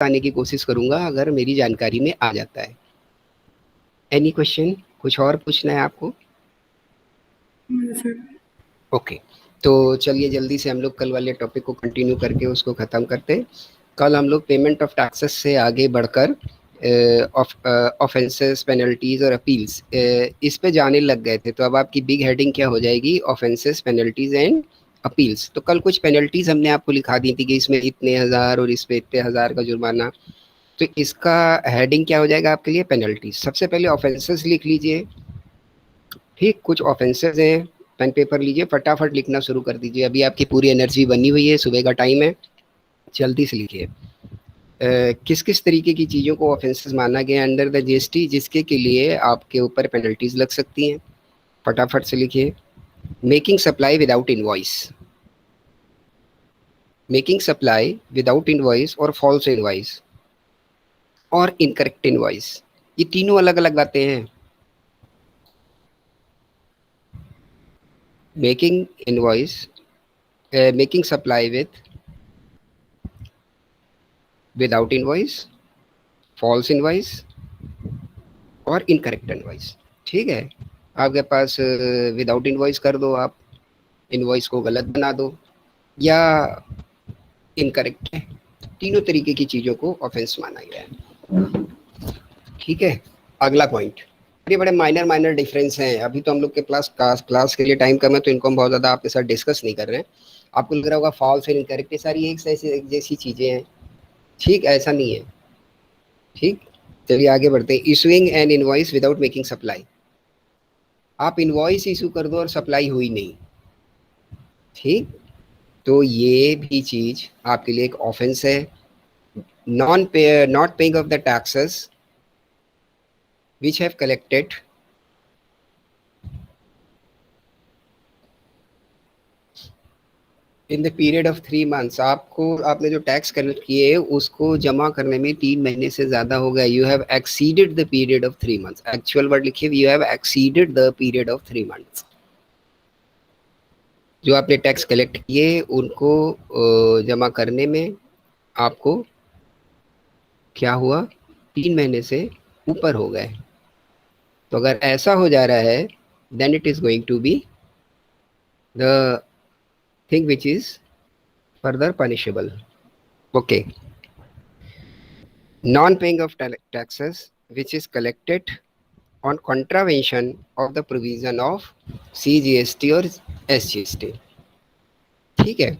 आने की कोशिश करूंगा अगर मेरी जानकारी में आ जाता है। Any question? कुछ और पूछना है आपको? ओके, तो चलिए जल्दी से हम लोग कल वाले टॉपिक को कंटिन्यू करके उसको ख़त्म करते हैं। कल हम लोग पेमेंट ऑफ टैक्सेस से आगे बढ़कर ऑफेंसेस, पेनल्टीज और अपील्स इस पे जाने लग गए थे। तो अब आपकी बिग हेडिंग क्या हो जाएगी? Offences, penalties and appeals. तो कल कुछ पेनल्टीज हमने आपको लिखा दी थी कि इसमें इतने हज़ार और इस पे इतने हज़ार का जुर्माना। तो इसका हेडिंग क्या हो जाएगा आपके लिए? पेनल्टीज। सबसे पहले ऑफेंसेस लिख लीजिए। ठीक, कुछ ऑफेंसेस हैं। पेन पेपर लीजिए, फटाफट लिखना शुरू कर दीजिए। अभी आपकी पूरी एनर्जी बनी हुई है, सुबह का टाइम है, जल्दी से लिखिए। किस किस तरीके की चीज़ों को ऑफेंसेस माना गया अंडर द जीएसटी, जिसके के लिए आपके ऊपर पेनल्टीज लग सकती हैं? फटाफट से लिखिए। Making supply without invoice, making supply without invoice और फॉल्स इनवॉइस और इनकरेक्ट इनवॉइस, ये तीनों अलग अलग बातें हैं। Making invoice, making supply without invoice, false invoice और इनकरेक्ट इनवॉइस। ठीक है, आपके पास विदाउट इनवॉइस कर दो, आप इनवॉइस को गलत बना दो, या इनकरेक्ट है। तीनों तरीके की चीज़ों को ऑफेंस माना गया है। ठीक है, अगला पॉइंट। ये बड़े माइनर माइनर डिफरेंस हैं। अभी तो हम लोग के क्लास के लिए टाइम कम है, तो इनको हम बहुत ज़्यादा आपके साथ डिस्कस नहीं कर रहे हैं। आपको लग रहा होगा फॉल्स और इनकरेक्ट ये सारी एक जैसी चीज़ें हैं। ठीक, ऐसा नहीं है। ठीक, चलिए आगे बढ़ते हैं। Issuing N invoice without making supply, आप इनवॉइस इशू कर दो और सप्लाई हुई नहीं। ठीक, तो ये भी चीज़ आपके लिए एक ऑफेंस है। Not paying off the taxes which have collected in the period of 3 months, आपने जो टैक्स कलेक्ट किए उसको जमा करने में 3 महीने से ज़्यादा हो गया। You have exceeded the period of 3 months। Actual word लिखिए, you have exceeded the period of 3 months। जो आपने टैक्स कलेक्ट किए उनको जमा करने में आपको क्या हुआ? 3 महीने से ऊपर हो गए। तो अगर ऐसा हो जा रहा है, then it is going to be the thing which is further punishable. Okay, non-paying of taxes which is collected on contravention of the provision of CGST और SGST। ठीक है,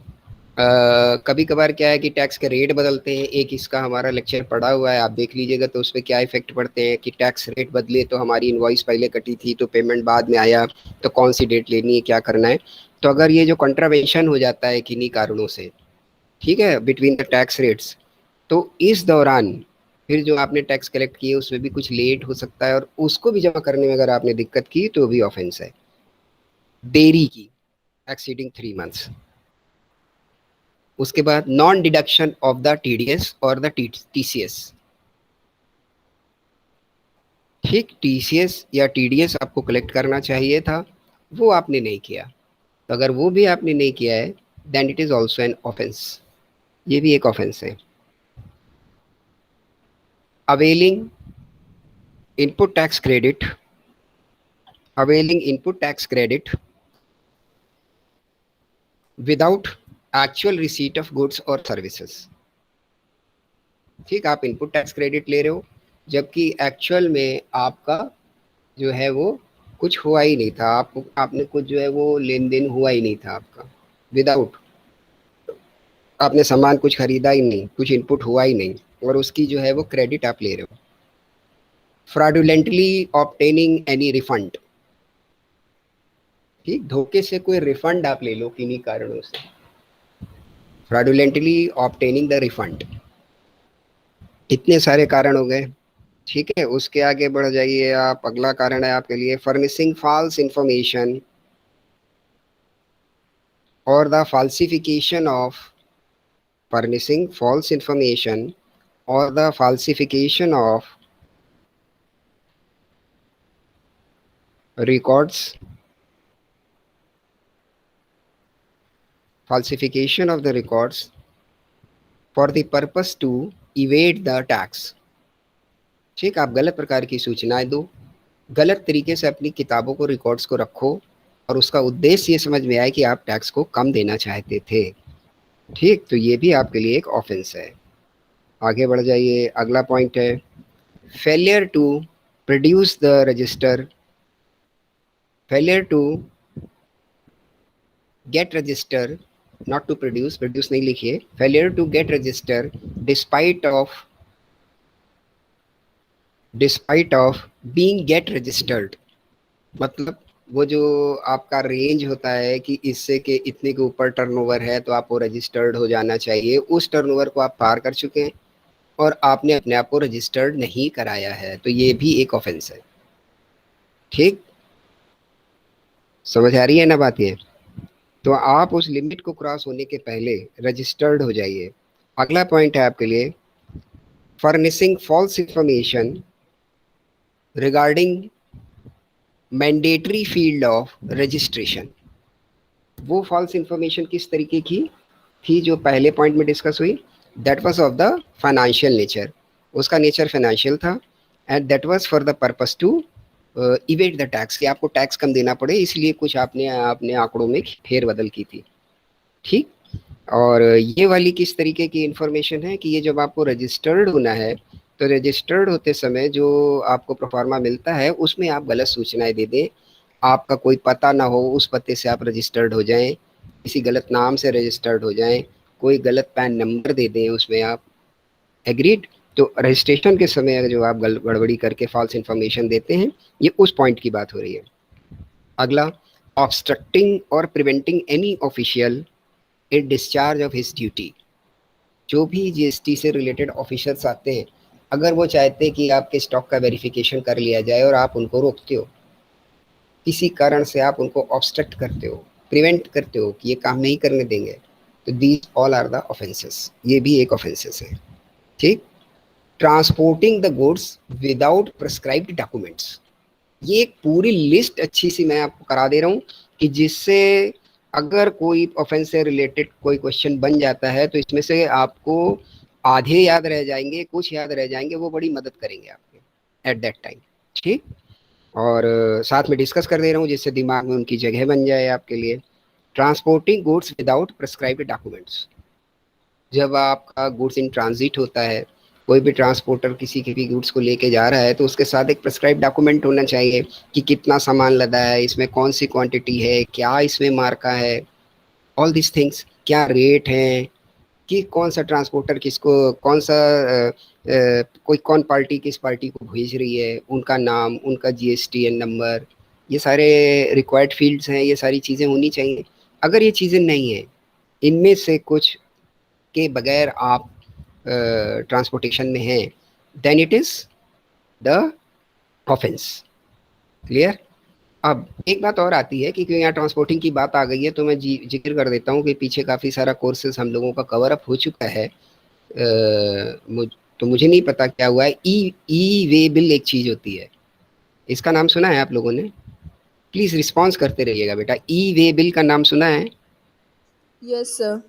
कभी कभार क्या है कि टैक्स के रेट बदलते हैं। एक इसका हमारा लेक्चर पड़ा हुआ है, आप देख लीजिएगा, तो उस पर क्या इफेक्ट पड़ते हैं कि टैक्स रेट बदले तो हमारी इनवॉइस पहले कटी थी तो पेमेंट बाद में आया, तो कौन सी डेट लेनी है, क्या करना है। तो अगर ये जो कॉन्ट्रावेंशन हो जाता है किन्हीं कारणों से, ठीक है, बिटवीन द टैक्स रेट्स, तो इस दौरान फिर जो आपने टैक्स कलेक्ट किए उसमें भी कुछ लेट हो सकता है, और उसको भी जमा करने में अगर आपने दिक्कत की तो भी ऑफेंस है। देरी की, एक्सीडिंग 3 months। उसके बाद non deduction of the TDS और द टीसीएस। ठीक, टीसीएस या टीडीएस आपको कलेक्ट करना चाहिए था, वो आपने नहीं किया। तो अगर वो भी आपने नहीं किया है, then it is also an offence. ये भी एक ऑफेंस है। Availing input tax credit, availing input tax credit without actual receipt of goods or services। ठीक, आप इनपुट टैक्स क्रेडिट ले रहे हो जबकि एक्चुअल में आपका जो है वो कुछ हुआ ही नहीं था, आपने कुछ जो है वो लेन देन हुआ ही नहीं था आपका। विदाउट, आपने सामान कुछ खरीदा ही नहीं, कुछ इनपुट हुआ ही नहीं, और उसकी जो है वो क्रेडिट आप ले रहे हो। फ्रॉडुलेंटली ऑब्टेनिंग एनी रिफंड, ठीक, धोखे से कोई रिफंड आप ले लो किन्हीं कारणों से। फ्रॉडुलेंटली ऑब्टेनिंग द रिफंड, इतने सारे कारण हो गए। ठीक है, उसके आगे बढ़ जाइए आप। अगला कारण है आपके लिए फर्निशिंग फॉल्स इंफॉर्मेशन और the फाल्सिफिकेशन of, furnishing false information or the falsification of records, falsification of the records for the purpose to evade the tax. ठीक, आप गलत प्रकार की सूचनाएं दो, गलत तरीके से अपनी किताबों को, रिकॉर्ड्स को रखो, और उसका उद्देश्य ये समझ में आए कि आप टैक्स को कम देना चाहते थे। ठीक, तो ये भी आपके लिए एक ऑफेंस है। आगे बढ़ जाइए, अगला पॉइंट है failure to produce the register, failure to get register, not to produce, produce नहीं लिखिए, failure to get register despite of, despite of being get registered. मतलब वो जो आपका रेंज होता है कि इससे के इतने के ऊपर टर्नओवर है तो आपको रजिस्टर्ड हो जाना चाहिए, उस टर्नओवर को आप पार कर चुके हैं और आपने अपने आप को रजिस्टर्ड नहीं कराया है, तो ये भी एक ऑफेंस है। ठीक, समझ आ रही है ना बात ये? तो आप उस लिमिट को क्रॉस होने के पहले रजिस्टर्ड हो जाइए। अगला पॉइंट है आपके लिए furnishing false information regarding mandatory field of registration. वो फॉल्स इंफॉर्मेशन किस तरीके की थी जो पहले पॉइंट में डिस्कस हुई? That was of the financial nature, उसका नेचर फाइनेंशियल था, and that was for the purpose to evade the tax, कि आपको टैक्स कम देना पड़े, इसलिए कुछ आपने अपने आंकड़ों में फेर बदल की थी। ठीक, और ये वाली किस तरीके की इंफॉर्मेशन है कि ये जब आपको रजिस्टर्ड होना है तो रजिस्टर्ड होते समय जो आपको प्रोफार्मा मिलता है उसमें आप गलत सूचनाएं दे दें, आपका कोई पता ना हो, उस पते से आप रजिस्टर्ड हो जाएं, किसी गलत नाम से रजिस्टर्ड हो जाएं, कोई गलत पैन नंबर दे दें उसमें आप। एग्रीड? तो रजिस्ट्रेशन के समय जो आप गड़बड़ी करके फॉल्स इन्फॉर्मेशन देते हैं, ये उस पॉइंट की बात हो रही है। अगला, ऑब्स्ट्रक्टिंग और preventing any official in discharge of his duty. जो भी जीएसटी से रिलेटेड ऑफिसर्स आते हैं, अगर वो चाहते हैं कि आपके स्टॉक का वेरिफिकेशन कर लिया जाए और आप उनको रोकते हो, किसी कारण से आप उनको ऑब्स्ट्रक्ट करते हो, प्रिवेंट करते हो कि ये काम नहीं करने देंगे, तो these all are the offences, ये भी एक ऑफेंसेस है। ठीक, transporting the goods without prescribed documents. ये एक पूरी लिस्ट अच्छी सी मैं आपको करा दे रहा हूँ कि जिससे अगर कोई ऑफेंस से रिलेटेड कोई क्वेश्चन बन जाता है तो इसमें से आपको आधे याद रह जाएंगे, कुछ याद रह जाएंगे, वो बड़ी मदद करेंगे आपके एट दैट टाइम। ठीक, और साथ में डिस्कस कर दे रहा हूँ जिससे दिमाग में उनकी जगह बन जाए आपके लिए। Transporting goods without prescribed documents, जब आपका गुड्स इन ट्रांजिट होता है, कोई भी ट्रांसपोर्टर किसी के भी गुड्स को लेके जा रहा है तो उसके साथ एक प्रिस्क्राइब डॉक्यूमेंट होना चाहिए कि कितना सामान लदा है, इसमें कौन सी क्वांटिटी है, क्या इसमें मार्का है, ऑल दिस थिंग्स, क्या रेट है, कि कौन सा ट्रांसपोर्टर किसको, कौन सा कोई कौन पार्टी किस पार्टी को भेज रही है, उनका नाम, उनका जीएसटीएन नंबर, ये सारे रिक्वायर्ड फील्ड्स हैं, ये सारी चीज़ें होनी चाहिए। अगर ये चीज़ें नहीं हैं, इनमें से कुछ के बगैर आप ट्रांसपोर्टेशन में हैं, then it is the offence. Clear? अब एक बात और आती है कि क्यों यहाँ ट्रांसपोर्टिंग की बात आ गई है तो मैं जिक्र कर देता हूँ कि पीछे काफ़ी सारा कोर्सेज हम लोगों का कवर अप हो चुका है। तो मुझे नहीं पता क्या हुआ है। ई वे बिल एक चीज़ होती है, इसका नाम सुना है आप लोगों ने? प्लीज़ रिस्पॉन्स करते रहिएगा बेटा। ई वे बिल का नाम सुना है? Yes sir.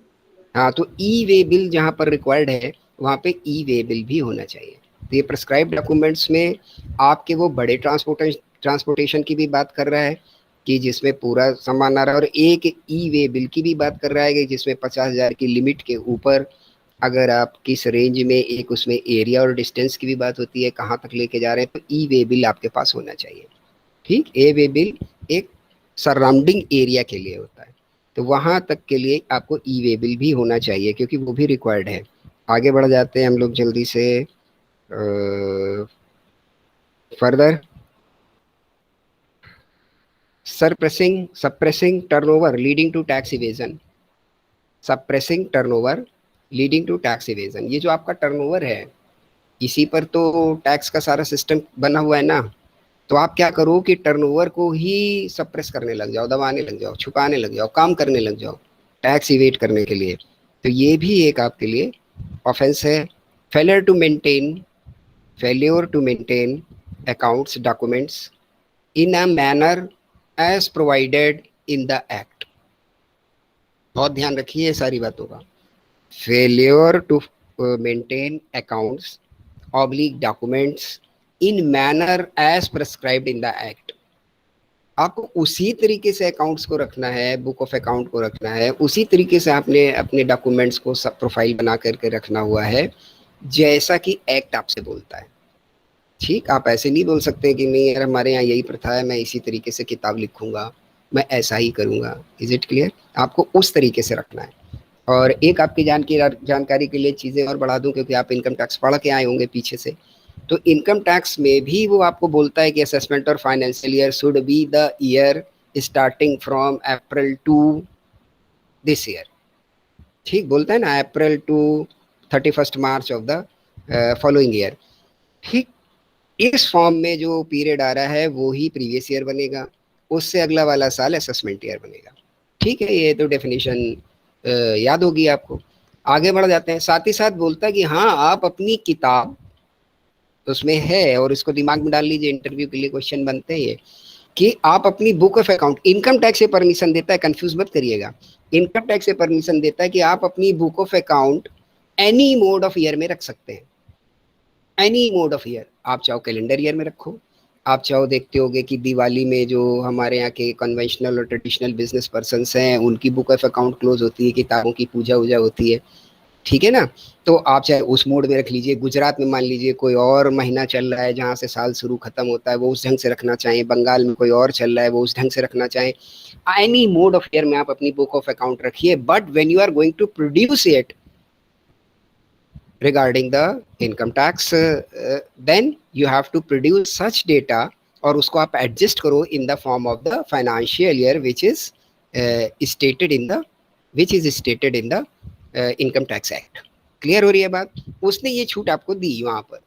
हाँ, तो ई वे बिल जहाँ पर रिक्वायर्ड है वहाँ पे ई वे बिल भी होना चाहिए। तो ये प्रिस्क्राइब डॉक्यूमेंट्स में आपके वो बड़े ट्रांसपोर्टेशन की भी बात कर रहा है कि जिसमें पूरा सामान आ रहा है, और एक ई वे बिल की भी बात कर रहा है कि जिसमें 50,000 की लिमिट के ऊपर अगर आप किस रेंज में, एक उसमें एरिया और डिस्टेंस की भी बात होती है, कहाँ तक लेके जा रहे हैं, तो ई वे बिल आपके पास होना चाहिए। ठीक, ए वे बिल एक सराउंडिंग एरिया के लिए होता है, तो वहाँ तक के लिए आपको ई वे बिल भी होना चाहिए क्योंकि वो भी रिक्वायर्ड है। आगे बढ़ जाते हैं हम लोग जल्दी से further. Suppressing turnover leading to tax evasion, suppressing turnover leading to tax evasion. ये जो आपका टर्नओवर है इसी पर तो टैक्स का सारा सिस्टम बना हुआ है ना, तो आप क्या करो कि टर्नओवर को ही सप्रेस करने लग जाओ, दबाने लग जाओ, छुपाने लग जाओ, काम करने लग जाओ टैक्स इवेट करने के लिए, तो ये भी एक आपके लिए ऑफेंस है। Failure to maintain, failure to maintain accounts documents in a manner as provided in the act. बहुत ध्यान रखिए सारी बातों का। Failure to maintain accounts oblique documents in manner as prescribed in the act. आपको उसी तरीके से अकाउंट्स को रखना है, बुक ऑफ अकाउंट को रखना है, उसी तरीके से आपने अपने डॉक्यूमेंट्स को सब प्रोफाइल बना करके रखना हुआ है जैसा कि एक्ट आपसे बोलता है। ठीक, आप ऐसे नहीं बोल सकते कि नहीं यार हमारे यहाँ यही प्रथा है, मैं इसी तरीके से किताब लिखूंगा, मैं ऐसा ही करूंगा। Is it clear? आपको उस तरीके से रखना है। और एक आपकी जानकारी के लिए चीज़ें और बढ़ा दूं, क्योंकि आप इनकम टैक्स पढ़ के आए होंगे पीछे से, तो इनकम टैक्स में भी वो आपको बोलता है कि असेसमेंट और financial year should be the year starting from April to this year. ठीक बोलता है ना, April to 31 March of the following year. ठीक, इस फॉर्म में जो पीरियड आ रहा है वो ही प्रीवियस ईयर बनेगा, उससे अगला वाला साल असेसमेंट ईयर बनेगा। ठीक है, ये तो डेफिनेशन याद होगी आपको। आगे बढ़ जाते हैं। साथ ही साथ बोलता है कि हाँ आप अपनी किताब उसमें है, और इसको दिमाग में डाल लीजिए, इंटरव्यू के लिए क्वेश्चन बनते हैं ये, कि आप अपनी book of account, income tax से परमिशन देता है, कंफ्यूज मत करिएगा, इनकम टैक्स से परमिशन देता है कि आप अपनी book of account any mode of year में रख सकते हैं। एनी मोड ऑफ ईयर, आप चाहो कैलेंडर ईयर में रखो, आप चाहो, देखते होगे कि दिवाली में जो हमारे यहाँ के कन्वेंशनल और ट्रेडिशनल बिजनेस पर्सनस हैं उनकी बुक ऑफ अकाउंट क्लोज होती है, किताबों की पूजा वूजा होती है। ठीक है ना, तो आप चाहे उस मोड में रख लीजिए। गुजरात में मान लीजिए कोई और महीना चल रहा है जहाँ से साल शुरू खत्म होता है, वो उस ढंग से रखना चाहें, बंगाल में कोई और चल रहा है वो उस ढंग से रखना चाहें। एनी मोड ऑफ ईयर में आप अपनी बुक ऑफ अकाउंट रखिए, but when you are going to produce it regarding the income tax, then you have to produce such data, और उसको आप एडजस्ट करो in the form of the financial year which is stated in the income tax act. Clear हो रही है बात? उसने ये छूट आपको दी वहाँ पर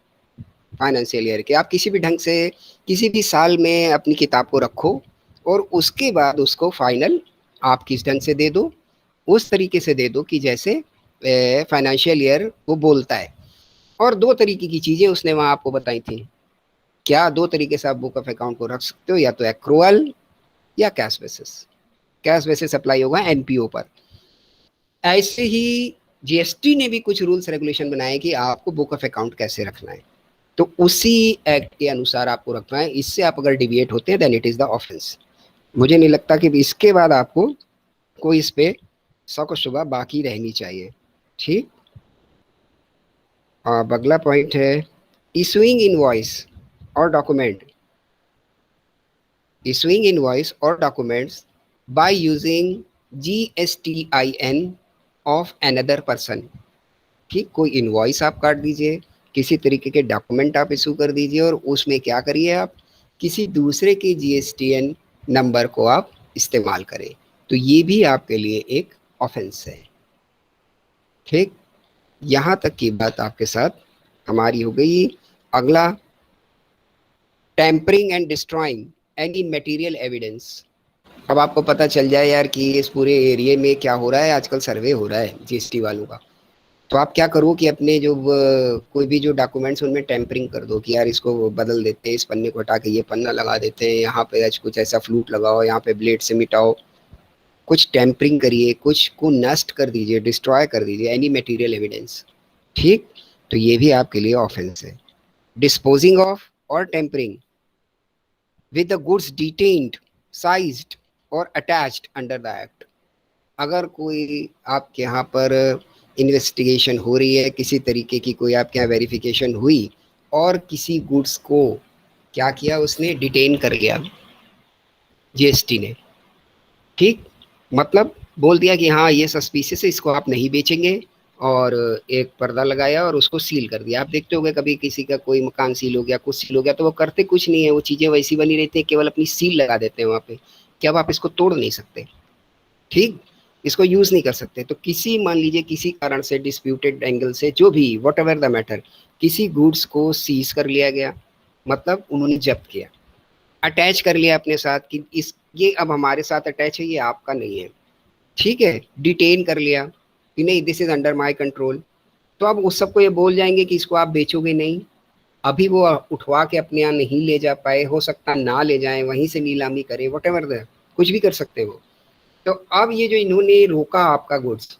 फाइनेंशियल ईयर के, आप किसी भी ढंग से किसी भी साल में अपनी किताब को रखो, और उसके बाद उसको फाइनल आप किस ढंग से दे दो, उस तरीके से दे दो कि जैसे फाइनेंशियल ईयर वो बोलता है। और दो तरीके की चीज़ें उसने वहाँ आपको बताई थी। क्या दो तरीके से आप बुक ऑफ अकाउंट को रख सकते हो, या तो एक्रूअल या cash basis. Cash basis apply होगा एनपीओ पर। ऐसे ही जीएसटी ने भी कुछ रूल्स रेगुलेशन बनाए कि आपको बुक ऑफ अकाउंट कैसे रखना है, तो उसी एक्ट के अनुसार आपको रखना है। इससे आप अगर डिविएट होते हैं then it is the offence. मुझे नहीं लगता कि इसके बाद आपको कोई इस पे शक व शुबा बाकी रहनी चाहिए। ठीक, अब अगला पॉइंट है इशूइंग इनवॉइस और डॉक्यूमेंट। इशूइंग इनवॉइस और documents by using GSTIN of another person. ठीक, कोई इनवॉइस आप काट दीजिए, किसी तरीके के डॉक्यूमेंट आप इशू कर दीजिए, और उसमें क्या करिए आप, किसी दूसरे के GSTN नंबर को आप इस्तेमाल करें, तो ये भी आपके लिए एक ऑफेंस है। ठीक, यहाँ तक की बात आपके साथ हमारी हो गई। अगला, tampering and destroying any material evidence. अब आपको पता चल जाए यार कि इस पूरे एरिया में क्या हो रहा है, आजकल सर्वे हो रहा है जीएसटी वालों का, तो आप क्या करो कि अपने जो कोई भी जो डॉक्यूमेंट्स उनमें टेम्परिंग कर दो कि यार इसको बदल देते हैं, इस पन्ने को हटा के ये पन्ना लगा देते हैं, यहाँ पे कुछ ऐसा फ्लूट लगाओ, यहाँ पे ब्लेड से मिटाओ, कुछ टेम्परिंग करिए, कुछ को नष्ट कर दीजिए, डिस्ट्रॉय कर दीजिए, एनी मटेरियल एविडेंस। ठीक, तो ये भी आपके लिए ऑफेंस है। डिस्पोजिंग ऑफ और tampering with the goods detained, sized और attached under the act। अगर कोई आपके यहाँ पर इन्वेस्टिगेशन हो रही है, किसी तरीके की कोई आपके यहाँ वेरिफिकेशन हुई, और किसी गुड्स को क्या किया, उसने डिटेन कर लिया जीएसटी ने। ठीक, मतलब बोल दिया कि हाँ ये सस्पिशियस है, इसको आप नहीं बेचेंगे, और एक पर्दा लगाया और उसको सील कर दिया। आप देखते होंगे कभी किसी का कोई मकान सील हो गया, कुछ सील हो गया, तो वो करते कुछ नहीं है, वो चीज़ें वैसी बनी रहती हैं, केवल अपनी सील लगा देते हैं वहाँ पे कि अब आप इसको तोड़ नहीं सकते। ठीक, इसको यूज़ नहीं कर सकते। तो किसी, मान लीजिए किसी कारण से, डिस्प्यूटेड एंगल से, जो भी वट एवर द मैटर, किसी गुड्स को सीज कर लिया गया, मतलब उन्होंने जब्त किया, अटैच कर लिया अपने साथ कि इस ये अब हमारे साथ अटैच है, ये आपका नहीं है। ठीक है, डिटेन कर लिया कि नहीं this is under my control, तो अब उस सबको ये बोल जाएंगे कि इसको आप बेचोगे नहीं। अभी वो उठवा के अपने यहाँ नहीं ले जा पाए, हो सकता ना ले जाएं, वहीं से नीलामी करें, वट एवर द, कुछ भी कर सकते हो। तो अब ये जो इन्होंने रोका आपका गुड्स,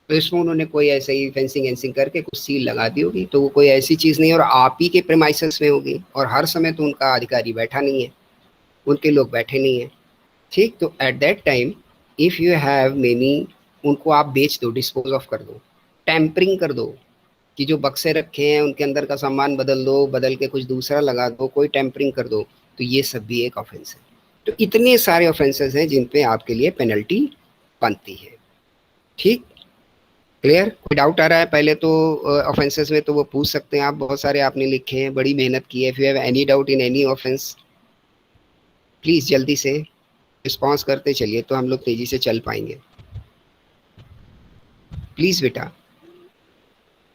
तो इसमें उन्होंने कोई ऐसे ही फेंसिंग एंसिंग करके कुछ सील लगा दी होगी, तो वो कोई ऐसी चीज़ नहीं है, और आप ही के प्रेमाइसेस में होगी, और हर समय तो उनका अधिकारी बैठा नहीं है, उनके लोग बैठे नहीं है। ठीक, तो at that time if you have many, उनको आप बेच दो, डिस्पोज ऑफ कर दो, टेम्परिंग कर दो, कि जो बक्से रखे हैं उनके अंदर का सामान बदल दो, बदल के कुछ दूसरा लगा दो, कोई टेम्परिंग कर दो, तो ये सब भी एक ऑफेंस है। तो इतने सारे ऑफेंसेस हैं जिन पे आपके लिए पेनल्टी बनती है। ठीक, क्लियर? कोई डाउट आ रहा है? पहले तो ऑफेंसेस में तो वो पूछ सकते हैं आप, बहुत सारे आपने लिखे हैं, बड़ी मेहनत की है। If you have any doubt in any offence, please जल्दी से रिस्पॉन्स करते चलिए, तो हम लोग तेजी से चल पाएंगे। प्लीज बेटा,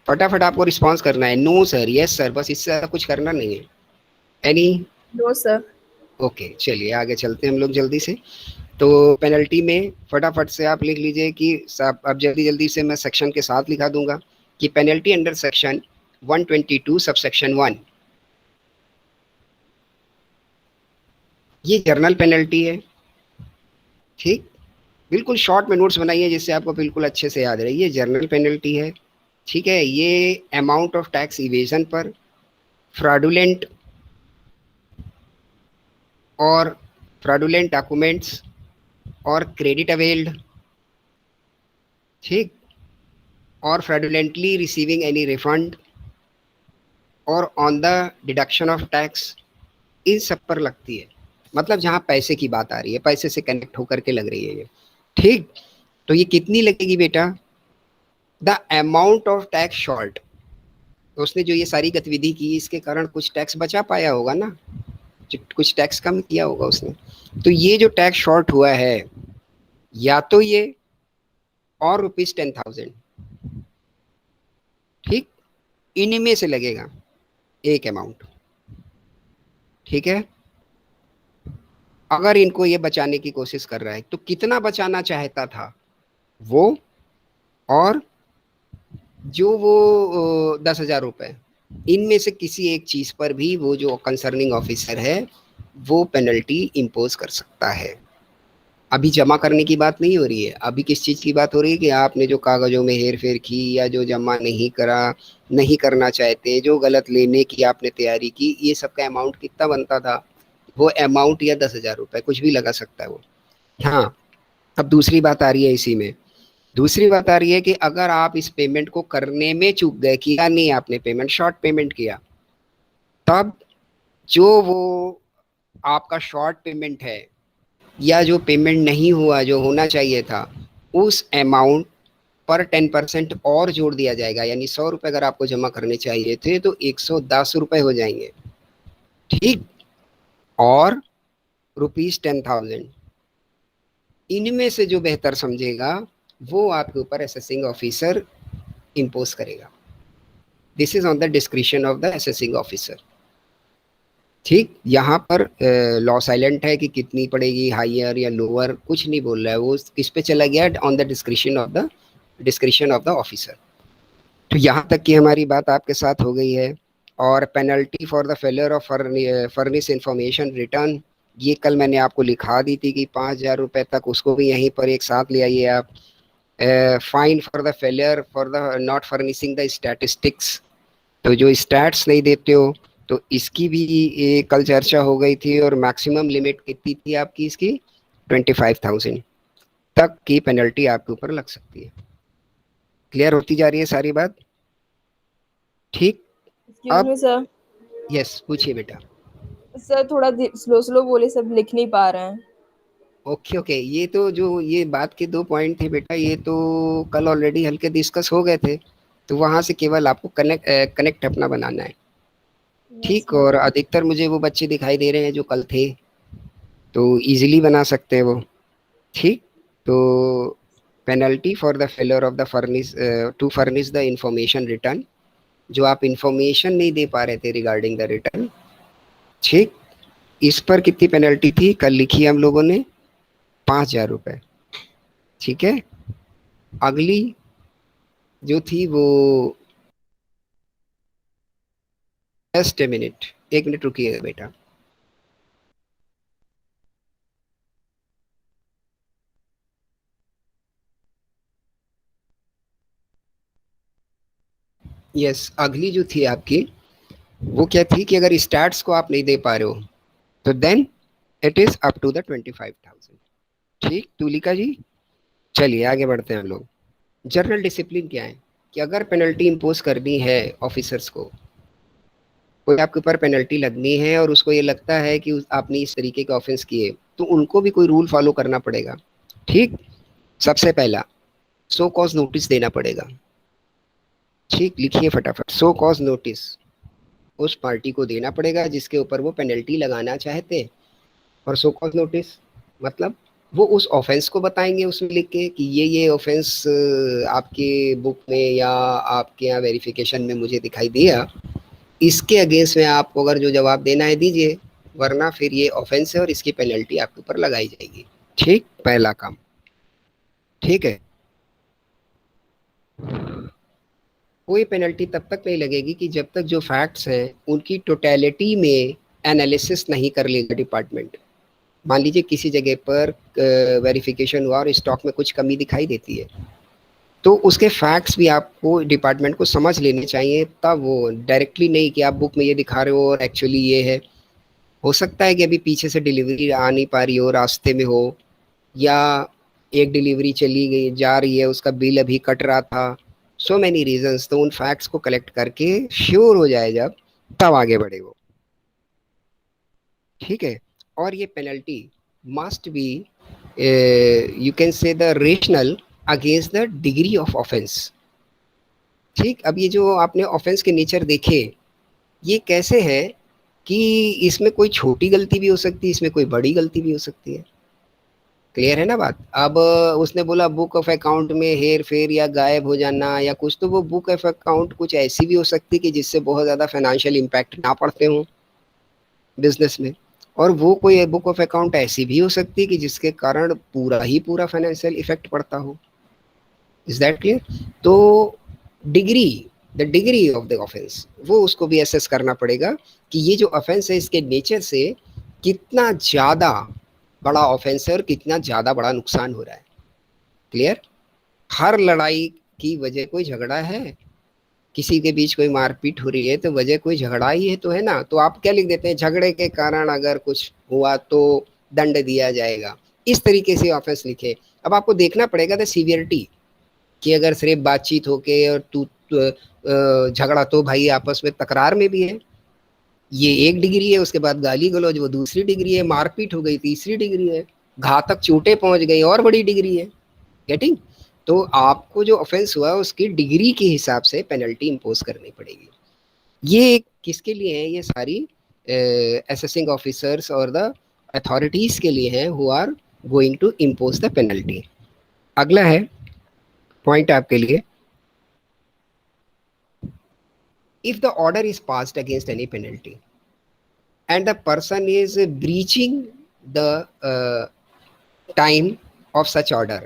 फटाफट आपको रिस्पॉन्स करना है। नो सर, यस सर, बस इससे ज़्यादा कुछ करना नहीं है। एनी? No, sir. ओके, चलिए आगे चलते हैं हम लोग जल्दी से। तो पेनल्टी में फटाफट से आप लिख लीजिए कि अब जल्दी जल्दी से मैं सेक्शन के साथ लिखा दूंगा कि penalty under section 122 sub section 1, ये जर्नल पेनल्टी है। ठीक, बिल्कुल शॉर्ट में नोट्स बनाइए जिससे आपको बिल्कुल अच्छे से याद रहे। ये जर्नल पेनल्टी है। ठीक है, ये अमाउंट ऑफ टैक्स इवेजन पर, फ्रॉडुलेंट और फ्रॉडुलेंट डॉक्यूमेंट्स और क्रेडिट अवेल्ड, ठीक, और फ्रॉडुलेंटली रिसीविंग एनी रिफंड और on the deduction of tax, इन सब पर लगती है। मतलब जहाँ पैसे की बात आ रही है, पैसे से कनेक्ट होकर के लग रही है ये। ठीक, तो ये कितनी लगेगी बेटा? The amount of tax short, तो उसने जो ये सारी गतिविधि की इसके कारण कुछ टैक्स बचा पाया होगा ना, कुछ टैक्स कम किया होगा उसने। तो ये जो टैक्स शॉर्ट हुआ है, या तो ये और ₹10,000, ठीक, इनमें से लगेगा एक अमाउंट। ठीक है, अगर इनको ये बचाने की कोशिश कर रहा है तो कितना बचाना चाहता था वो, और जो वो 10,000 रुपए, इनमें से किसी एक चीज पर भी वो जो कंसर्निंग ऑफिसर है वो पेनल्टी इम्पोज कर सकता है। अभी जमा करने की बात नहीं हो रही है, अभी किस चीज की बात हो रही है कि आपने जो कागजों में हेर फेर की, या जो जमा नहीं करा, नहीं करना चाहते, जो गलत लेने की आपने तैयारी की, ये सब का अमाउंट कितना बनता था, वो अमाउंट या 10,000 रुपए कुछ भी लगा सकता है वो। हाँ, अब दूसरी बात आ रही है इसी में। दूसरी बात आ रही है कि अगर आप इस पेमेंट को करने में चूक गए, किया नहीं आपने पेमेंट, शॉर्ट पेमेंट किया, तब जो वो आपका शॉर्ट पेमेंट है, या जो पेमेंट नहीं हुआ जो होना चाहिए था, उस अमाउंट पर 10% और जोड़ दिया जाएगा। यानी 100 रुपए अगर आपको जमा करने चाहिए थे तो 110 रुपए हो जाएंगे। ठीक, और ₹10,000, इनमें से जो बेहतर समझेगा वो आपके ऊपर असेसिंग ऑफिसर इम्पोज करेगा। This is on the description of the assessing officer. ठीक, यहाँ पर लॉ साइलेंट है कि कितनी पड़ेगी, हायर या लोअर, कुछ नहीं बोल रहा है वो, किस पे चला गया? On the description of the officer. तो यहाँ तक की हमारी बात आपके साथ हो गई है। और penalty for the failure of furnish information return, ये कल मैंने आपको लिखा दी थी कि 5,000 रुपए तक, उसको भी यहीं पर एक साथ ले आइए आप। Fine for the failure for the not furnishing the statistics, तो जो स्टैट्स नहीं देते हो, तो इसकी भी कल चर्चा हो गई थी। और मैक्सिमम लिमिट कितनी थी आपकी इसकी? 25,000 तक की पेनल्टी आपके ऊपर लग सकती है। क्लियर होती जा रही है सारी बात? ठीक, Excuse अब me, sir. यस पूछिए बेटा। सर थोड़ा स्लो स्लो बोले, सब लिख नहीं पा रहे हैं। ओके ओके, ये तो जो ये बात के 2 पॉइंट थे बेटा, ये तो कल ऑलरेडी हल्के डिस्कस हो गए थे, तो वहां से केवल आपको कनेक्ट अपना बनाना है। यस ठीक, सर। और अधिकतर मुझे वो बच्चे दिखाई दे रहे हैं जो कल थे, तो इजीली बना सकते हैं वो। ठीक, तो penalty for the failure of the furnish to furnish the information return, जो आप इंफॉर्मेशन नहीं दे पा रहे थे रिगार्डिंग द रिटर्न। ठीक, इस पर कितनी पेनल्टी थी कल लिखी है हम लोगों ने? 5,000 रुपए। ठीक है, अगली जो थी वो, जस्ट ए मिनट, 1 मिनट रुकिएगा बेटा। यस, अगली जो थी आपकी वो क्या थी कि अगर स्टार्ट्स को आप नहीं दे पा रहे हो तो then it is up to the 25,000। ठीक तुलिका जी, चलिए आगे बढ़ते हैं हम लोग। जनरल डिसिप्लिन क्या है कि अगर पेनल्टी इम्पोज करनी है ऑफिसर्स को, कोई आपके ऊपर पेनल्टी लगनी है और उसको ये लगता है कि आपने इस तरीके के ऑफेंस किए, तो उनको भी कोई रूल फॉलो करना पड़ेगा। ठीक, सबसे पहला सो कॉज नोटिस देना पड़ेगा। ठीक, लिखिए फटाफट, सो कॉज नोटिस उस पार्टी को देना पड़ेगा जिसके ऊपर वो पेनल्टी लगाना चाहते हैं। और सो कॉज नोटिस मतलब वो उस ऑफेंस को बताएंगे उसमें लिख के कि ये ऑफेंस आपके बुक में या आपके यहाँ वेरिफिकेशन में मुझे दिखाई दिया, इसके अगेंस्ट में आपको अगर जो जवाब देना है दीजिए, वरना फिर ये ऑफेंस है और इसकी पेनल्टी आपके ऊपर लगाई जाएगी। ठीक, पहला काम। ठीक है, कोई पेनल्टी तब तक नहीं लगेगी कि जब तक जो फैक्ट्स हैं उनकी टोटलिटी में एनालिसिस नहीं कर लेगा डिपार्टमेंट। मान लीजिए किसी जगह पर वेरिफिकेशन हुआ और स्टॉक में कुछ कमी दिखाई देती है, तो उसके फैक्ट्स भी आपको डिपार्टमेंट को समझ लेने चाहिए, तब वो डायरेक्टली नहीं कि आप बुक में ये दिखा रहे हो और एक्चुअली ये है। हो सकता है कि अभी पीछे से डिलीवरी आ नहीं पा रही हो, रास्ते में हो, या एक डिलीवरी चली गई जा रही है, उसका बिल अभी कट रहा था, सो मैनी रीजंस। तो उन फैक्ट्स को कलेक्ट करके श्योर हो जाए जब, तब आगे बढ़े वो। ठीक है, और ये penalty must be, you can say the rational against the degree of offence. ठीक, अब ये जो आपने ऑफेंस के नेचर देखे, ये कैसे है कि इसमें कोई छोटी गलती भी हो सकती है, इसमें कोई बड़ी गलती भी हो सकती है। क्लियर है ना बात? अब उसने बोला बुक ऑफ अकाउंट में हेर फेर या गायब हो जाना या कुछ, तो वो बुक ऑफ अकाउंट कुछ ऐसी भी हो सकती है कि जिससे बहुत ज़्यादा फाइनेंशियल इम्पैक्ट ना पड़ते हों बिजनेस में, और वो कोई बुक ऑफ अकाउंट ऐसी भी हो सकती है कि जिसके कारण पूरा ही पूरा फाइनेंशियल इफेक्ट पड़ता हो। Is that clear? तो degree, the degree of the offence, वो उसको भी एसेस करना पड़ेगा कि ये जो ऑफेंस है इसके नेचर से कितना ज़्यादा बड़ा ऑफेंस है और कितना ज़्यादा बड़ा नुकसान हो रहा है। क्लियर? हर लड़ाई की वजह कोई झगड़ा है, किसी के बीच कोई मारपीट हो रही है तो वजह कोई झगड़ा ही है, तो है ना? तो आप क्या लिख देते हैं, झगड़े के कारण अगर कुछ हुआ तो दंड दिया जाएगा, इस तरीके से ऑफेंस लिखे। अब आपको देखना पड़ेगा द सीवियरिटी, कि अगर सिर्फ बातचीत होके और तू झगड़ा, तो भाई आपस में तकरार में भी है, ये एक डिग्री है, उसके बाद गाली गलौज वो दूसरी डिग्री है, मारपीट हो गई तीसरी डिग्री है, घातक चोटें पहुंच गई और बड़ी डिग्री है। गेटिंग? तो आपको जो ऑफेंस हुआ उसकी डिग्री के हिसाब से पेनल्टी इम्पोज करनी पड़ेगी। ये किसके लिए है? ये सारी असेसिंग ऑफिसर्स और द अथॉरिटीज के लिए है, who are going to impose the penalty. अगला है पॉइंट आपके लिए, if the order is passed against any penalty and the person is breaching the time of such order,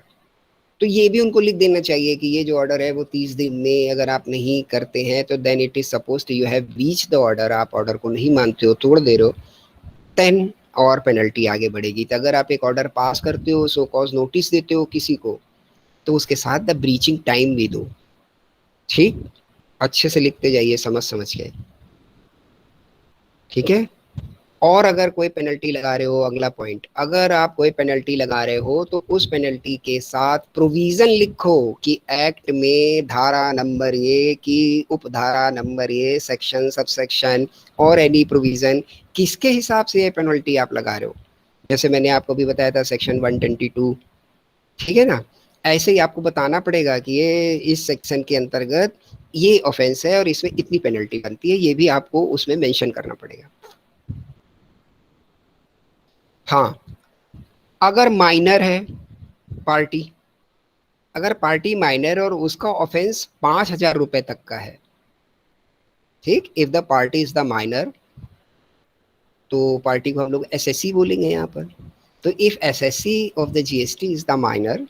तो ये भी उनको लिख देना चाहिए कि ये जो ऑर्डर है वो 30 दिन में अगर आप नहीं करते हैं तो then it is supposed you have breach the order, आप ऑर्डर को नहीं मानते हो, तोड़ दे रहे हो, देन और पेनल्टी आगे बढ़ेगी। तो अगर आप एक ऑर्डर पास करते हो, सो कॉज नोटिस देते हो किसी को, तो उसके साथ द ब्रीचिंग टाइम भी दो। ठीक, अच्छे से लिखते जाइए समझ समझ के। ठीक है, और अगर कोई पेनल्टी लगा रहे हो, अगला पॉइंट, अगर आप कोई पेनल्टी लगा रहे हो तो उस पेनल्टी के साथ प्रोविजन लिखो कि एक्ट में धारा नंबर ये की उपधारा नंबर ये सेक्शन सब सेक्शन और एनी प्रोविजन किसके हिसाब से ये पेनल्टी आप लगा रहे हो। जैसे मैंने आपको भी बताया था सेक्शन 122, ठीक है ना? ऐसे ही आपको बताना पड़ेगा कि ये इस सेक्शन के अंतर्गत ये ऑफेंस है और इसमें इतनी पेनल्टी बनती है, ये भी आपको उसमें मेंशन करना पड़ेगा। हाँ, अगर माइनर है पार्टी, अगर पार्टी माइनर और उसका ऑफेंस 5,000 रुपए तक का है, ठीक, if the party is the minor, तो पार्टी को हम लोग एसएससी बोलेंगे यहाँ पर। तो if SSC of the GST is the minor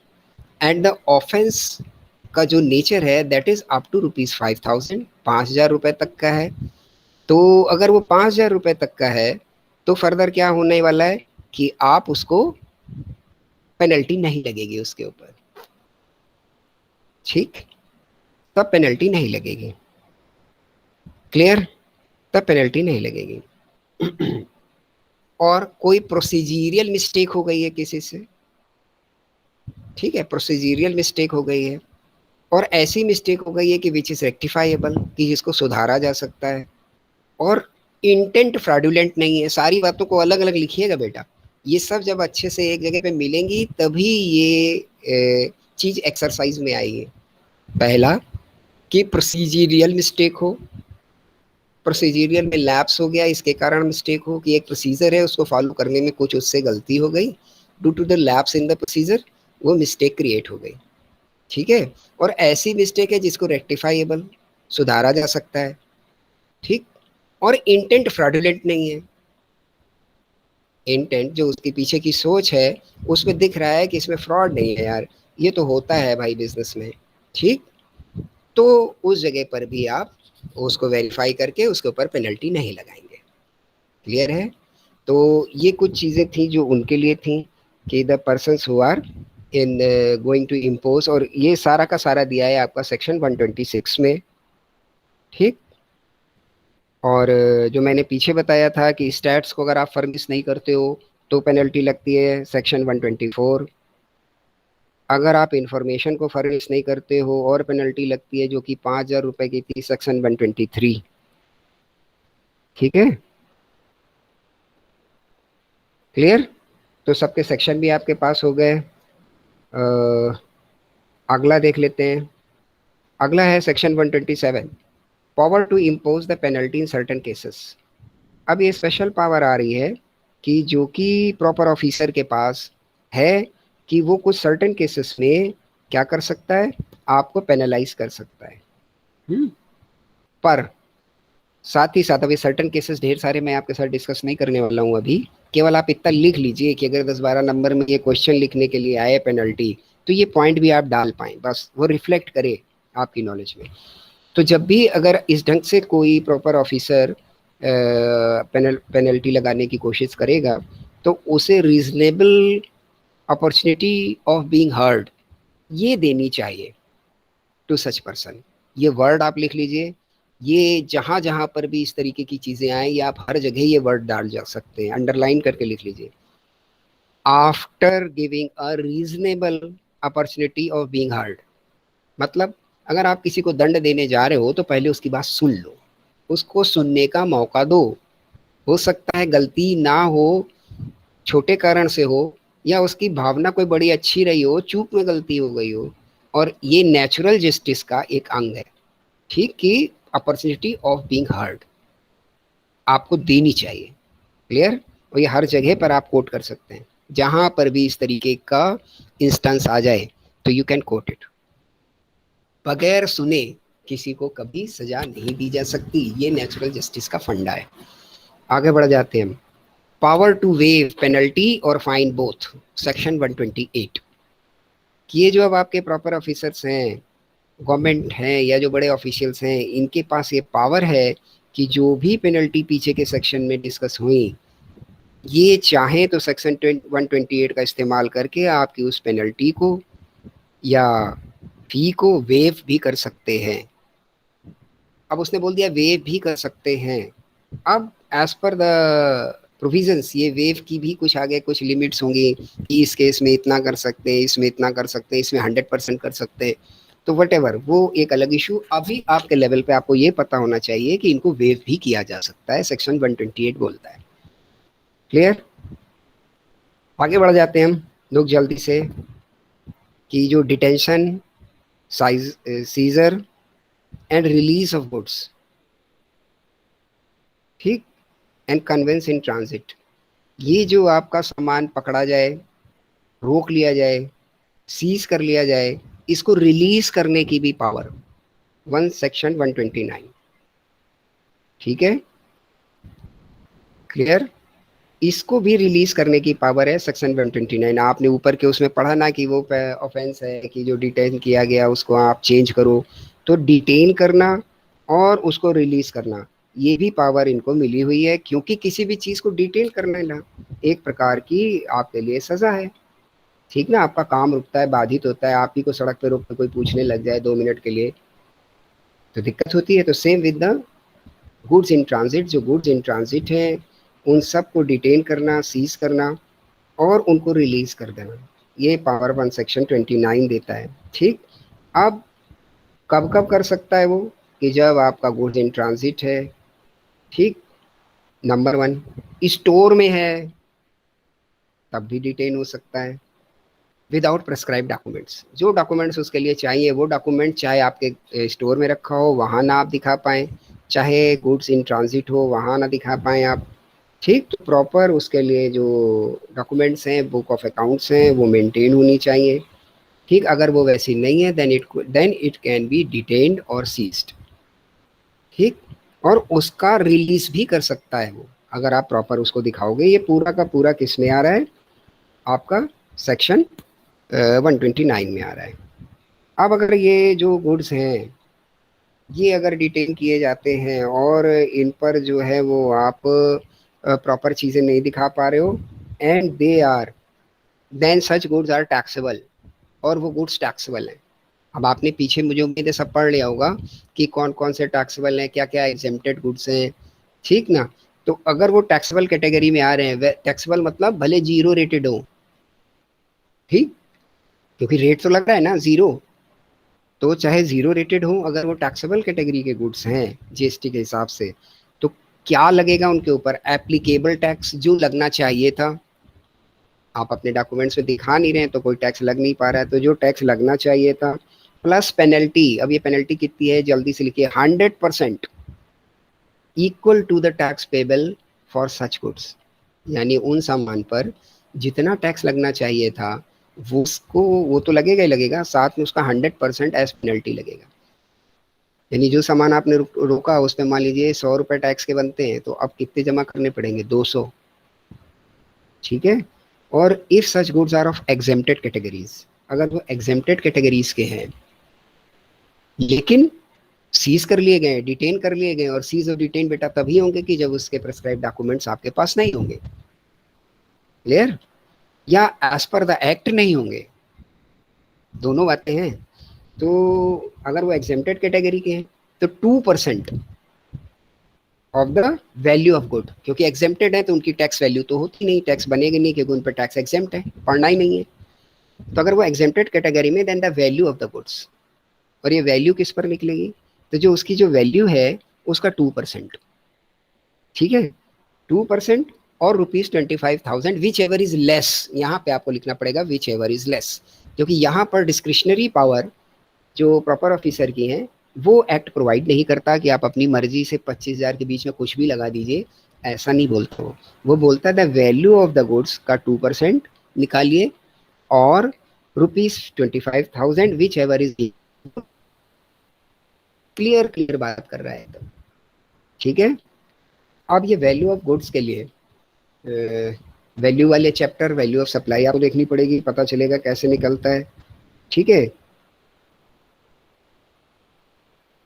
and the offence का जो नेचर है दैट इज अप टू ₹5,000, 5,000 तक का है, तो अगर वो 5,000 तक का है तो फर्दर क्या होने वाला है कि आप उसको पेनल्टी नहीं लगेगी उसके ऊपर। ठीक, तब पेनल्टी नहीं लगेगी। क्लियर, तब पेनल्टी नहीं लगेगी। और कोई प्रोसीजरियल मिस्टेक हो गई है किसी से, ठीक है, प्रोसीजरियल मिस्टेक हो गई है और ऐसी मिस्टेक हो गई है कि विच इज रेक्टिफाइबल, कि जिसको सुधारा जा सकता है, और इंटेंट फ्रॉडुलेंट नहीं है। सारी बातों को अलग अलग लिखिएगा बेटा, ये सब जब अच्छे से एक जगह पे मिलेंगी तभी ये चीज एक्सरसाइज में आएगी। पहला कि प्रोसीजरियल मिस्टेक हो, प्रोसीजरियल में लैप्स हो गया, इसके कारण मिस्टेक हो कि एक प्रोसीजर है उसको फॉलो करने में कुछ उससे गलती हो गई, due to the lapse in the procedure वो मिस्टेक क्रिएट हो गई, ठीक है। और ऐसी मिस्टेक है जिसको रेक्टिफाइबल, सुधारा जा सकता है, ठीक। और इंटेंट फ्रॉडुलेंट नहीं है, इंटेंट जो उसके पीछे की सोच है उसमें दिख रहा है कि इसमें फ्रॉड नहीं है यार, ये तो होता है भाई बिजनेस में, ठीक। तो उस जगह पर भी आप उसको वेरीफाई करके उसके ऊपर पेनल्टी नहीं लगाएंगे। क्लियर है। तो ये कुछ चीज़ें थी जो उनके लिए थी कि the persons who are in going to impose, और ये सारा का सारा दिया है आपका सेक्शन 126 में, ठीक। और जो मैंने पीछे बताया था कि स्टैट्स को अगर आप फर्निश नहीं करते हो तो पेनल्टी लगती है सेक्शन 124। अगर आप इंफॉर्मेशन को फर्निश नहीं करते हो और पेनल्टी लगती है जो कि 5,000 रुपये की थी सेक्शन 123, ठीक है। क्लियर। तो सबके सेक्शन भी आपके पास हो गए। अगला देख लेते हैं। अगला है section 127, power to impose the penalty in certain cases. अब ये स्पेशल पावर आ रही है कि जो कि प्रॉपर ऑफिसर के पास है कि वो कुछ सर्टेन केसेस में क्या कर सकता है, आपको पेनलाइज कर सकता है। पर साथ ही साथ अभी सर्टेन केसेस ढेर सारे मैं आपके साथ डिस्कस नहीं करने वाला हूँ अभी, केवल आप इतना लिख लीजिए कि अगर 10-12 नंबर में ये क्वेश्चन लिखने के लिए आए पेनल्टी, तो ये पॉइंट भी आप डाल पाएँ, बस वो रिफ्लेक्ट करे आपकी नॉलेज में। तो जब भी अगर इस ढंग से कोई प्रॉपर ऑफिसर पेनल्टी लगाने की कोशिश करेगा तो उसे reasonable opportunity of being heard ये देनी चाहिए टू सच पर्सन। ये वर्ड आप लिख लीजिए, ये जहां जहां पर भी इस तरीके की चीजें आए ये आप हर जगह ये वर्ड डाल जा सकते हैं, अंडरलाइन करके लिख लीजिए। After giving a reasonable opportunity of being heard, मतलब अगर आप किसी को दंड देने जा रहे हो तो पहले उसकी बात सुन लो, उसको सुनने का मौका दो। हो सकता है गलती ना हो, छोटे कारण से हो, या उसकी भावना कोई बड़ी अच्छी रही हो, चूक में गलती हो गई हो, और ये नेचुरल जस्टिस का एक अंग है, ठीक, कि अपॉर्चुनिटी ऑफ बीइंग हर्ड आपको देनी चाहिए। क्लियर। और ये हर जगह पर आप कोट कर सकते हैं, जहां पर भी इस तरीके का इंस्टेंस आ जाए तो यू कैन कोट इट। बगैर सुने किसी को कभी सजा नहीं दी जा सकती, ये नेचुरल जस्टिस का फंडा है। आगे बढ़ जाते हैं। पावर टू वेव पेनल्टी और फाइन बोथ, सेक्शन 128। ये जो अब आपके प्रॉपर ऑफिसर्स हैं, गवर्नमेंट हैं या जो बड़े ऑफिशियल्स हैं, इनके पास ये पावर है कि जो भी पेनल्टी पीछे के सेक्शन में डिस्कस हुई, ये चाहे तो सेक्शन 128 का इस्तेमाल करके आपकी उस पेनल्टी को या फी को वेव भी कर सकते हैं। अब उसने बोल दिया वेव भी कर सकते हैं। अब एज पर द प्रोविजंस ये वेव की भी कुछ आगे कुछ लिमिट्स होंगी कि इस केस में इतना कर सकते हैं, इसमें इतना कर सकते हैं, इसमें 100% कर सकते हैं। तो वट एवर वो एक अलग इशू, अभी आपके लेवल पे आपको ये पता होना चाहिए कि इनको वेव भी किया जा सकता है, सेक्शन 128 बोलता है। क्लियर। आगे बढ़ जाते हैं हम लोग जल्दी से, कि जो detention, seize, seizure and release of goods, ठीक, एंड कन्वेंस इन ट्रांजिट, ये जो आपका सामान पकड़ा जाए, रोक लिया जाए, सीज कर लिया जाए, इसको रिलीज करने की भी पावर वन सेक्शन 129, ठीक है। क्लियर। इसको भी रिलीज करने की पावर है सेक्शन 129। आपने ऊपर के उसमें पढ़ा ना कि वो ऑफेंस है कि जो डिटेन किया गया उसको आप चेंज करो, तो डिटेन करना और उसको रिलीज करना ये भी पावर इनको मिली हुई है, क्योंकि किसी भी चीज को डिटेन करना ना एक प्रकार की आपके लिए सजा है, ठीक ना। आपका काम रुकता है, बाधित होता है, आप ही को सड़क पे रोक कर कोई पूछने लग जाए 2 मिनट के लिए तो दिक्कत होती है। तो same with the goods in transit, जो गुड्स इन ट्रांजिट है उन सब को डिटेन करना, सीज करना और उनको रिलीज कर देना, ये पावर 1 सेक्शन 29 देता है। ठीक, अब कब कब कर सकता है वो, कि जब आपका गुड्स इन ट्रांजिट है, ठीक, नंबर 1, स्टोर में है तब भी डिटेन हो सकता है, विदाउट प्रेस्क्राइब डॉक्यूमेंट्स, जो डॉक्यूमेंट्स उसके लिए चाहिए वो डॉक्यूमेंट चाहे आपके स्टोर में रखा हो वहाँ ना आप दिखा पाएँ, चाहे गुड्स इन ट्रांजिट हो वहाँ ना दिखा पाएँ आप। ठीक, तो प्रॉपर उसके लिए जो डॉक्यूमेंट्स हैं, बुक ऑफ अकाउंट्स हैं, वो मेंटेन होनी चाहिए। ठीक, अगर वो वैसी नहीं है then it can be detained और सीज्ड। ठीक, और उसका रिलीज भी कर सकता है वो, अगर आप प्रॉपर उसको दिखाओगे। ये पूरा का पूरा किस में आ रहा है, आपका सेक्शन 129 में आ रहा है। अब अगर ये जो गुड्स हैं ये अगर डिटेन किए जाते हैं और इन पर जो है वो आप प्रॉपर चीज़ें नहीं दिखा पा रहे हो, and they are, then such goods are taxable, और वो गुड्स टैक्सेबल हैं। अब आपने पीछे, मुझे उम्मीद है सब पढ़ लिया होगा कि कौन कौन से टैक्सेबल हैं, क्या क्या एग्जेम्प्टेड गुड्स हैं, ठीक ना। तो अगर वो टैक्सेबल कैटेगरी में आ रहे हैं, टैक्सेबल मतलब भले जीरो रेटेड हो, ठीक, क्योंकि रेट तो लग रहा है ना जीरो, तो चाहे जीरो रेटेड हो, अगर वो टैक्सेबल कैटेगरी के गुड्स हैं जीएसटी के हिसाब से, तो क्या लगेगा उनके ऊपर, एप्लीकेबल टैक्स जो लगना चाहिए था। आप अपने डॉक्यूमेंट्स में दिखा नहीं रहे हैं तो कोई टैक्स लग नहीं पा रहा है, तो जो टैक्स लगना चाहिए था, प्लस पेनल्टी। अब ये पेनल्टी कितनी है, जल्दी से लिखिए, 100% equal to the tax payable for such goods, यानी उन सामान पर जितना टैक्स लगना चाहिए था वो उसको, वो तो लगेगा ही लगेगा, साथ में उसका 100% एज पेनल्टी लगेगा। यानी जो सामान आपने रोका उस पर मान लीजिए 100 रुपये टैक्स के बनते हैं, तो अब कितने जमा करने पड़ेंगे, 200। ठीक है, और if such goods are of exempted categories, अगर वो एग्जेम्प्टेड कैटेगरीज के हैं लेकिन सीज कर लिए गए, डिटेन कर लिए गए, और सीज और डिटेन बेटा तभी होंगे कि जब उसके प्रेस्क्राइब डॉक्यूमेंट्स आपके पास नहीं होंगे, क्लियर, या एज पर द एक्ट नहीं होंगे, दोनों बातें हैं। तो अगर वो एग्जेम्प्टेड कैटेगरी के हैं तो 2% of the value of good, क्योंकि एग्जेम्प्टेड है तो उनकी टैक्स वैल्यू तो होती नहीं, टैक्स बनेगी नहीं, क्योंकि उन पर टैक्स एग्जेम्प्ट है, पढ़ना ही नहीं है। तो अगर वो एग्जेम्प्टेड कैटेगरी में, then the value of the goods, और ये वैल्यू किस पर निकलेगी, तो जो उसकी जो वैल्यू है उसका 2%, ठीक है, 2% और ₹25,000 विच एवर इज लेस, यहाँ पे आपको लिखना पड़ेगा विच एवर इज लेस, क्योंकि यहाँ पर डिस्क्रिशनरी पावर जो प्रॉपर ऑफिसर की है वो एक्ट प्रोवाइड नहीं करता कि आप अपनी मर्जी से 25,000 के बीच में कुछ भी लगा दीजिए, ऐसा नहीं बोलता वो बोलता है the value of the goods का 2% निकालिए और ₹25,000 विच एवर इज, क्लियर बात कर रहा है एकदम, ठीक है। अब ये वैल्यू ऑफ गुड्स के लिए वैल्यू वाले चैप्टर, वैल्यू ऑफ सप्लाई आपको देखनी पड़ेगी, पता चलेगा कैसे निकलता है, ठीक है।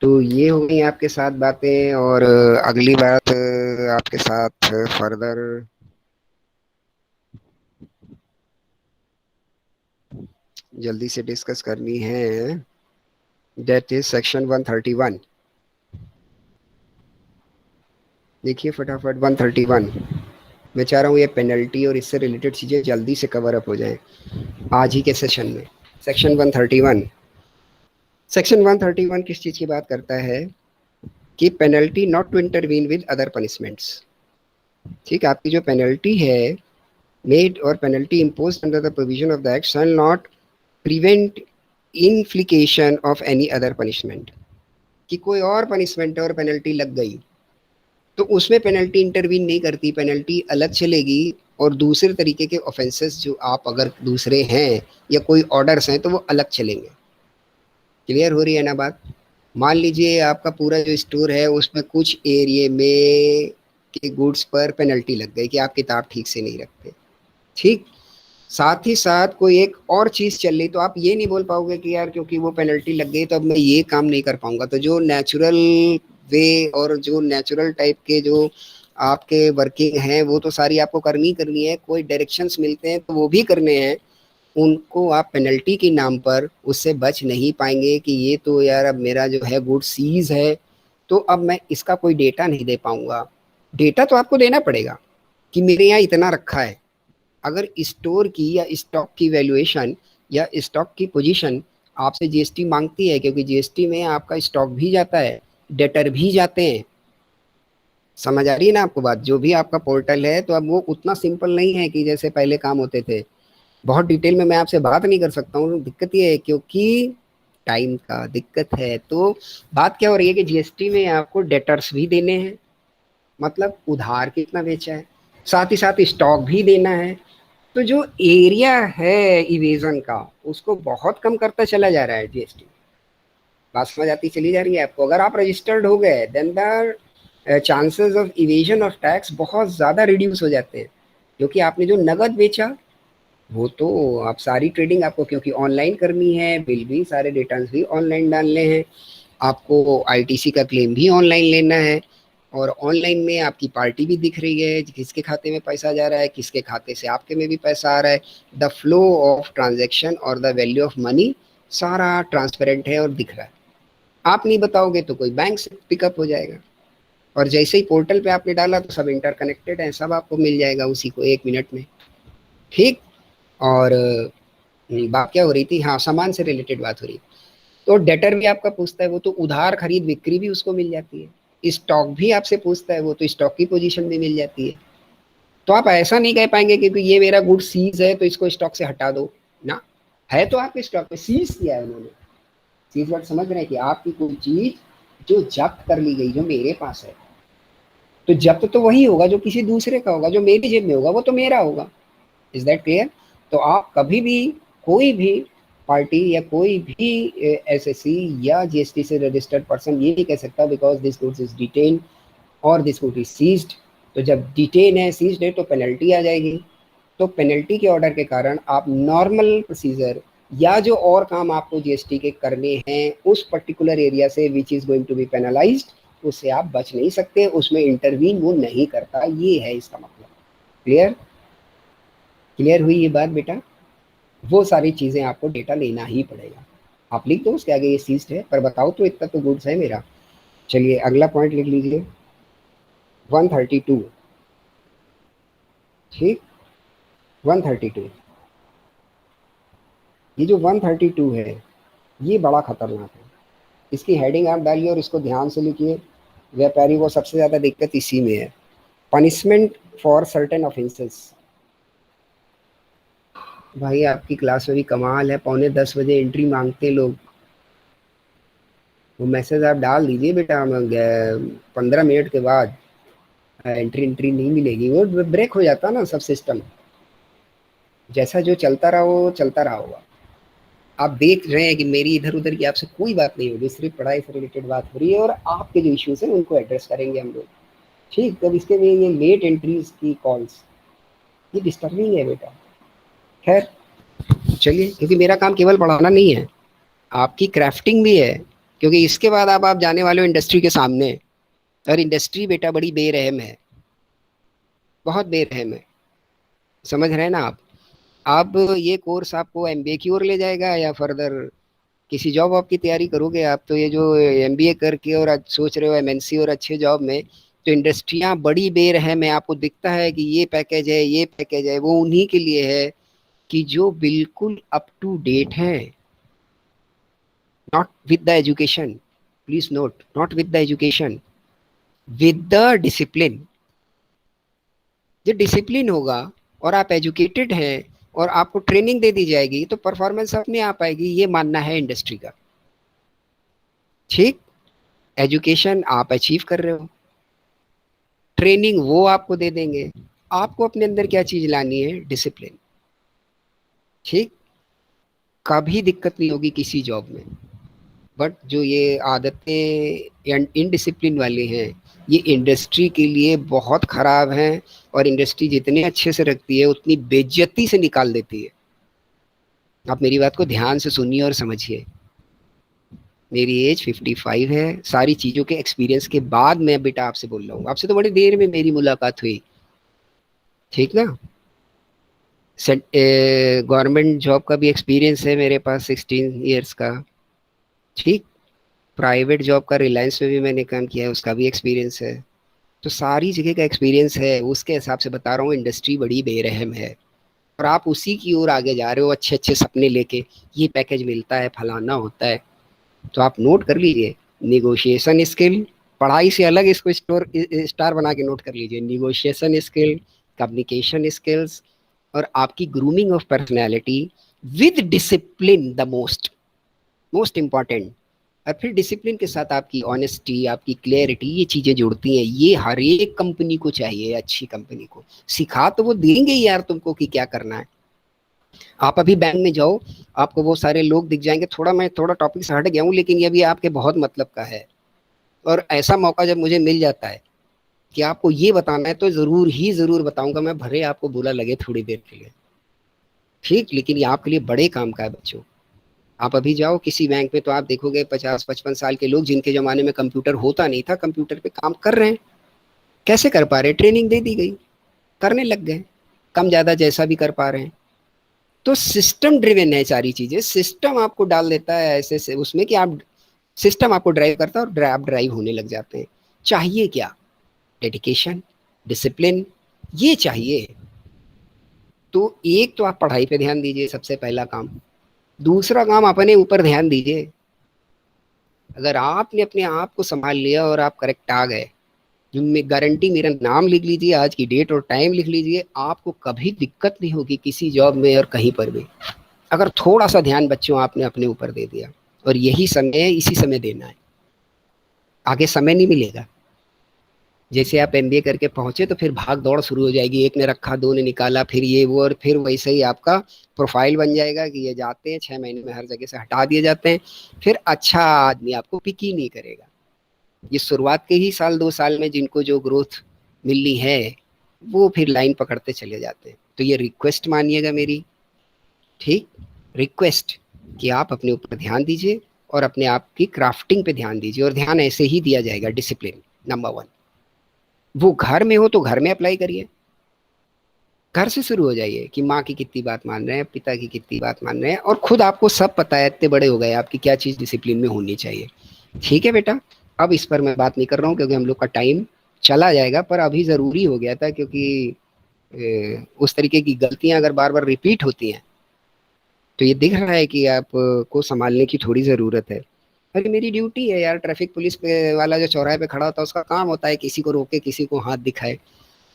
तो ये हो गई आपके साथ बातें, और अगली बात आपके साथ फर्दर जल्दी से डिस्कस करनी है, दैट इज सेक्शन 131। देखिए फटाफट 131, मैं चाह रहा हूँ ये पेनल्टी और इससे रिलेटेड चीज़ें जल्दी से कवर अप हो जाएं आज ही के सेशन में। सेक्शन 131, सेक्शन 131 किस चीज़ की बात करता है कि penalty not to intervene with other punishments, ठीक, आपकी जो पेनल्टी है मेड और penalty impose under the provision of the act shall not prevent infliction of any other punishment, कि कोई और पनिशमेंट और पेनल्टी लग गई तो उसमें पेनल्टी इंटरवीन नहीं करती, पेनल्टी अलग चलेगी, और दूसरे तरीके के ऑफेंसेस जो आप अगर दूसरे हैं या कोई ऑर्डर्स हैं तो वो अलग चलेंगे। क्लियर हो रही है ना बात। मान लीजिए आपका पूरा जो स्टोर है उसमें कुछ एरिए में के गुड्स पर पेनल्टी लग गई कि आप किताब ठीक से नहीं रखते, ठीक, साथ ही साथ कोई एक और चीज़ चल रही, तो आप ये नहीं बोल पाओगे कि यार क्योंकि वो पेनल्टी लग गई तो अब मैं ये काम नहीं कर पाऊंगा। तो जो नेचुरल वे और जो नेचुरल टाइप के जो आपके वर्किंग हैं वो तो सारी आपको करनी है, कोई डायरेक्शंस मिलते हैं तो वो भी करने हैं, उनको आप पेनल्टी के नाम पर उससे बच नहीं पाएंगे कि ये तो यार अब मेरा जो है गुड सीज है तो अब मैं इसका कोई डेटा नहीं दे पाऊंगा। डेटा तो आपको देना पड़ेगा कि मेरे यहाँ इतना रखा है। अगर स्टोर की या स्टॉक की वैल्यूएशन या स्टॉक की पोजीशन आपसे जीएसटी मांगती है, क्योंकि जीएसटी में आपका स्टॉक भी जाता है, डेटर भी जाते हैं। समझ आ रही है ना आपको बात? जो भी आपका पोर्टल है, तो अब वो उतना सिंपल नहीं है कि जैसे पहले काम होते थे। बहुत डिटेल में मैं आपसे बात नहीं कर सकता हूँ, दिक्कत ये है क्योंकि टाइम का दिक्कत है। तो बात क्या हो रही है कि जीएसटी में आपको डेटर्स भी देने हैं, मतलब उधार कितना बेचा है, साथ ही साथ स्टॉक भी देना है। तो जो एरिया है इवेजन का, उसको बहुत कम करता चला जा रहा है जीएसटी। बात समझ आती चली जा रही है आपको? अगर आप रजिस्टर्ड हो गए, then the chances of evasion of tax बहुत ज़्यादा रिड्यूस हो जाते हैं, क्योंकि आपने जो नगद बेचा, वो तो आप सारी ट्रेडिंग आपको क्योंकि ऑनलाइन करनी है, बिल भी सारे रिटर्न्स भी ऑनलाइन डालने हैं, आपको आईटीसी का क्लेम भी ऑनलाइन लेना है, और ऑनलाइन में आपकी पार्टी भी दिख रही है, किसके खाते में पैसा जा रहा है, किसके खाते से आपके में भी पैसा आ रहा है। द फ्लो ऑफ ट्रांजैक्शन और द वैल्यू ऑफ मनी सारा ट्रांसपेरेंट है और दिख रहा है। आप नहीं बताओगे तो कोई बैंक से पिकअप हो जाएगा, और जैसे ही पोर्टल पे आपने डाला तो सब इंटरकनेक्टेड है, सब आपको मिल जाएगा उसी को 1 मिनट में। ठीक। और बात क्या हो रही थी? हाँ, सामान से रिलेटेड बात हो रही। तो डेटर भी आपका पूछता है, वो तो उधार खरीद बिक्री भी उसको मिल जाती है। स्टॉक भी आपसे पूछता है, वो तो स्टॉक की पोजीशन भी मिल जाती है। तो आप ऐसा नहीं कह पाएंगे कि ये मेरा गुड सीज है तो इसको स्टॉक से हटा दो ना। है तो आपके स्टॉक में, सीज किया है उन्होंने। सीज वर्ड समझ रहे हैं कि आपकी कोई चीज जो जब्त कर ली गई, जो मेरे पास है, तो जब्त तो वही होगा जो किसी दूसरे का होगा, जो मेरी जेब में होगा वो तो मेरा होगा। Is that clear? तो आप कभी भी कोई भी पार्टी या कोई भी एसएससी या जीएसटी से रजिस्टर्ड पर्सन ये नहीं कह सकता because this goods is detain और दिस गुड इज सीज्ड। तो जब डिटेन है, सीज्ड है, तो पेनल्टी आ जाएगी। तो पेनल्टी के ऑर्डर के कारण आप नॉर्मल प्रोसीजर या जो और काम आपको जीएसटी के करने हैं उस पर्टिकुलर एरिया से which is going to be penalised, उससे आप बच नहीं सकते, उसमें इंटरवीन वो नहीं करता। ये है इसका मतलब। क्लियर? क्लियर हुई ये बात बेटा? वो सारी चीज़ें आपको डेटा लेना ही पड़ेगा। आप लिख दो उसके आगे ये सीज्ड है, पर बताओ तो इतना तो गुड्स है मेरा। चलिए अगला पॉइंट लिख लीजिए, 132। ठीक, 132। ये जो 132 है, ये बड़ा खतरनाक है। इसकी हेडिंग आप डालिए और इसको ध्यान से लिखिए। व्यापारी को सबसे ज़्यादा दिक्कत इसी में है, पनिशमेंट फॉर सर्टेन ऑफेंसेस। भाई आपकी क्लास में भी कमाल है, 9:45 बजे एंट्री मांगते लोग। वो मैसेज आप डाल दीजिए बेटा, 15 मिनट के बाद एंट्री एंट्री नहीं मिलेगी, वो ब्रेक हो जाता ना सब सिस्टम। जैसा जो चलता रहा वो चलता रहा होगा। आप देख रहे हैं कि मेरी इधर उधर की आपसे कोई बात नहीं होगी, सिर्फ पढ़ाई से रिलेटेड बात हो रही है, और आपके जो इश्यूज हैं उनको एड्रेस करेंगे हम लोग। ठीक, तब इसके लिए ये लेट एंट्रीज की कॉल्स, ये डिस्टर्बिंग है बेटा। खैर चलिए, क्योंकि मेरा काम केवल पढ़ाना नहीं है, आपकी क्राफ्टिंग भी है, क्योंकि इसके बाद आप जाने वाले हो इंडस्ट्री के सामने, और इंडस्ट्री बेटा बड़ी बेरहम है, बहुत बेरहम है। समझ रहे हैं ना आप? अब ये कोर्स आपको एमबीए की ओर ले जाएगा या फर्दर किसी जॉब वॉब की तैयारी करोगे आप? तो ये जो एमबीए करके और आज सोच रहे हो एमएनसी और अच्छे जॉब में, तो इंडस्ट्रियां बड़ी बेरहम है। आपको दिखता है कि ये पैकेज है, ये पैकेज है, वो उन्हीं के लिए है कि जो बिल्कुल अप टू डेट है, not with the education. Please note, not with the education, with the discipline. जो डिसिप्लिन होगा और आप एजुकेटेड हैं और आपको ट्रेनिंग दे दी जाएगी, तो परफॉर्मेंस अपने आप आएगी, ये मानना है इंडस्ट्री का। ठीक, एजुकेशन आप अचीव कर रहे हो, ट्रेनिंग वो आपको दे देंगे। आपको अपने अंदर क्या चीज लानी है? डिसिप्लिन। ठीक, कभी दिक्कत नहीं होगी किसी जॉब में। बट जो ये आदतें इनडिसिप्लिन वाली हैं, ये इंडस्ट्री के लिए बहुत खराब हैं, और इंडस्ट्री जितने अच्छे से रखती है उतनी बेइज्जती से निकाल देती है। आप मेरी बात को ध्यान से सुनिए और समझिए। मेरी एज 55 है, सारी चीज़ों के एक्सपीरियंस के बाद मैं बेटा आपसे बोल रहा हूँ। आपसे तो बड़ी देर में मेरी मुलाकात हुई, ठीक ना? गवर्नमेंट जॉब का भी एक्सपीरियंस है मेरे पास, 16 ईयर्स का। ठीक, प्राइवेट जॉब का रिलायंस में भी मैंने काम किया है, उसका भी एक्सपीरियंस है। तो सारी जगह का एक्सपीरियंस है, उसके हिसाब से बता रहा हूँ, इंडस्ट्री बड़ी बेरहम है और आप उसी की ओर आगे जा रहे हो अच्छे अच्छे सपने लेके, ये पैकेज मिलता है, फलाना होता है। तो आप नोट कर लीजिए, निगोशिएशन स्किल, पढ़ाई से अलग इसको स्टार बना के नोट कर लीजिए। निगोशिएशन स्किल, कम्युनिकेशन स्किल्स, और आपकी grooming of personality with discipline, the most most important. और फिर डिसिप्लिन के साथ आपकी ऑनेस्टी, आपकी क्लियरिटी, ये चीज़ें जुड़ती हैं। ये हर एक कंपनी को चाहिए, अच्छी कंपनी को। सिखा तो वो देंगे ही यार तुमको कि क्या करना है। आप अभी बैंक में जाओ, आपको वो सारे लोग दिख जाएंगे। मैं थोड़ा टॉपिक से हट गया हूँ, लेकिन ये भी आपके बहुत मतलब का है। और ऐसा मौका जब मुझे मिल जाता है कि आपको ये बताना है, तो जरूर ही जरूर बताऊंगा मैं, भरे आपको बुरा लगे थोड़ी देर के लिए, ठीक। लेकिन ये आपके लिए बड़े काम का है बच्चों। आप अभी जाओ किसी बैंक में, तो आप देखोगे 50-55 साल के लोग, जिनके जमाने में कंप्यूटर होता नहीं था, कंप्यूटर पे काम कर रहे हैं। कैसे कर पा रहे? ट्रेनिंग दे दी गई, करने लग गए, कम ज्यादा जैसा भी कर पा रहे हैं। तो सिस्टम ड्रिवन है सारी चीजें। सिस्टम आपको डाल देता है ऐसे से उसमें कि आप, सिस्टम आपको ड्राइव करता है और आप ड्राइव होने लग जाते हैं। चाहिए क्या? डेडिकेशन, डिसिप्लिन, ये चाहिए। तो एक तो आप पढ़ाई पे ध्यान दीजिए, सबसे पहला काम। दूसरा काम, अपने ऊपर ध्यान दीजिए। अगर आपने अपने आप को संभाल लिया और आप करेक्ट आ गए, जिनमें गारंटी, मेरा नाम लिख लीजिए, आज की डेट और टाइम लिख लीजिए, आपको कभी दिक्कत नहीं होगी किसी जॉब में और कहीं पर भी। अगर थोड़ा सा ध्यान बच्चों आपने अपने ऊपर दे दिया, और यही समय है, इसी समय देना है, आगे समय नहीं मिलेगा। जैसे आप एमबीए करके पहुंचे तो फिर भाग दौड़ शुरू हो जाएगी, एक ने रखा, दो ने निकाला, फिर ये वो, और फिर वैसे ही आपका प्रोफाइल बन जाएगा कि ये जाते हैं 6 महीने में हर जगह से हटा दिए जाते हैं। फिर अच्छा आदमी आपको पिक ही नहीं करेगा। ये शुरुआत के ही साल 2 साल में जिनको जो ग्रोथ मिलनी है, वो फिर लाइन पकड़ते चले जाते हैं। तो ये रिक्वेस्ट मानिएगा मेरी, ठीक, रिक्वेस्ट, कि आप अपने ऊपर ध्यान दीजिए और अपने आप की क्राफ्टिंग पे ध्यान दीजिए। और ध्यान ऐसे ही दिया जाएगा, डिसिप्लिन नंबर 1। वो घर में हो तो घर में अप्लाई करिए, घर से शुरू हो जाइए कि माँ की कितनी बात मान रहे हैं, पिता की कितनी बात मान रहे हैं, और खुद आपको सब पता है, इतने बड़े हो गए आपकी क्या चीज़ डिसिप्लिन में होनी चाहिए। ठीक है बेटा, अब इस पर मैं बात नहीं कर रहा हूँ क्योंकि हम लोग का टाइम चला जाएगा, पर अभी ज़रूरी हो गया था क्योंकि उस तरीके की गलतियां अगर बार बार रिपीट होती हैं तो ये दिख रहा है कि आप को संभालने की थोड़ी ज़रूरत है। अरे मेरी ड्यूटी है यार, ट्रैफिक पुलिस पे वाला जो चौराहे पे खड़ा होता है उसका काम होता है किसी को रोके, किसी को हाथ दिखाए।